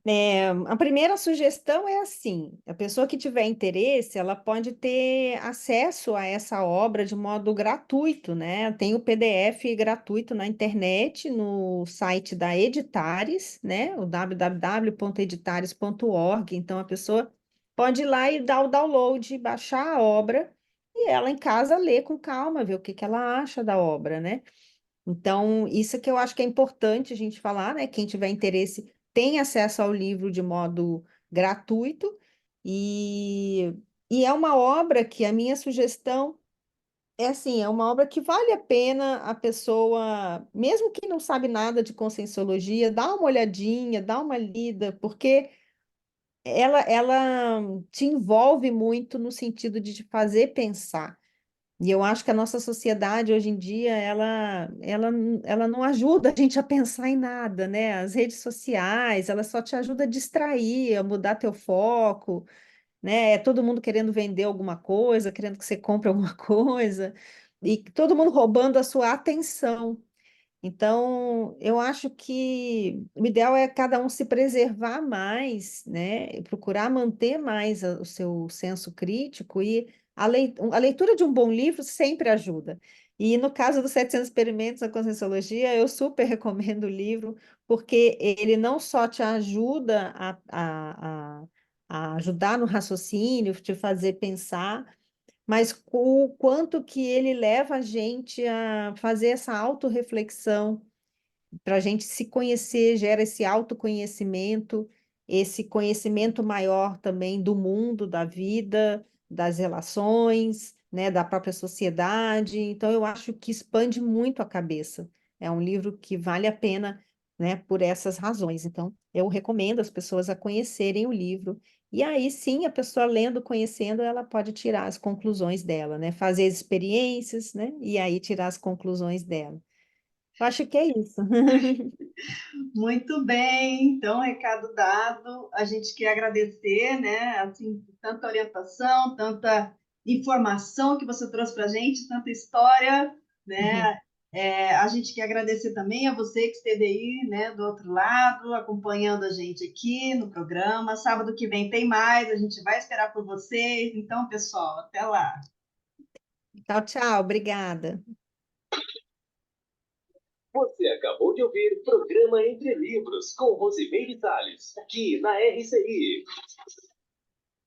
a primeira sugestão é assim: a pessoa que tiver interesse, ela pode ter acesso a essa obra de modo gratuito, né? Tem o PDF gratuito na internet, no site da Editares, né? O www.editares.org. Então, a pessoa pode ir lá e dar o download, baixar a obra, e ela em casa lê com calma, ver o que que ela acha da obra, né? Então, isso que eu acho que é importante a gente falar, né? Quem tiver interesse tem acesso ao livro de modo gratuito e, e é uma obra que a minha sugestão é assim, é uma obra que vale a pena a pessoa, mesmo que não sabe nada de conscienciologia, dá uma olhadinha, dá uma lida, porque ela te envolve muito no sentido de te fazer pensar. E eu acho que a nossa sociedade hoje em dia, ela não ajuda a gente a pensar em nada, né? As redes sociais, elas só te ajudam a distrair, a mudar teu foco, né? É todo mundo querendo vender alguma coisa, querendo que você compre alguma coisa, e todo mundo roubando a sua atenção. Então, eu acho que o ideal é cada um se preservar mais, né? E procurar manter mais o seu senso crítico e a leitura de um bom livro sempre ajuda. E no caso dos 700 Experimentos da Conscienciologia, eu super recomendo o livro, porque ele não só te ajuda a ajudar no raciocínio, te fazer pensar, mas o quanto que ele leva a gente a fazer essa autorreflexão, para a gente se conhecer, gera esse autoconhecimento, esse conhecimento maior também do mundo, da vida, das relações, né, da própria sociedade. Então, eu acho que expande muito a cabeça. É um livro que vale a pena, né, por essas razões. Então, eu recomendo as pessoas a conhecerem o livro. E aí, sim, a pessoa lendo, conhecendo, ela pode tirar as conclusões dela, né? Fazer as experiências, né? E aí tirar as conclusões dela. Eu acho que é isso.
Muito bem, então, recado dado. A gente quer agradecer, né, assim, tanta orientação, tanta informação que você trouxe para a gente, tanta história, né? A gente quer agradecer também a você que esteve aí, né, do outro lado, acompanhando a gente aqui no programa. Sábado que vem tem mais, a gente vai esperar por vocês. Então, pessoal, até lá.
Tchau, tchau, obrigada.
Você acabou de ouvir o programa Entre Livros, com Rosimeire Salles, aqui na RCI.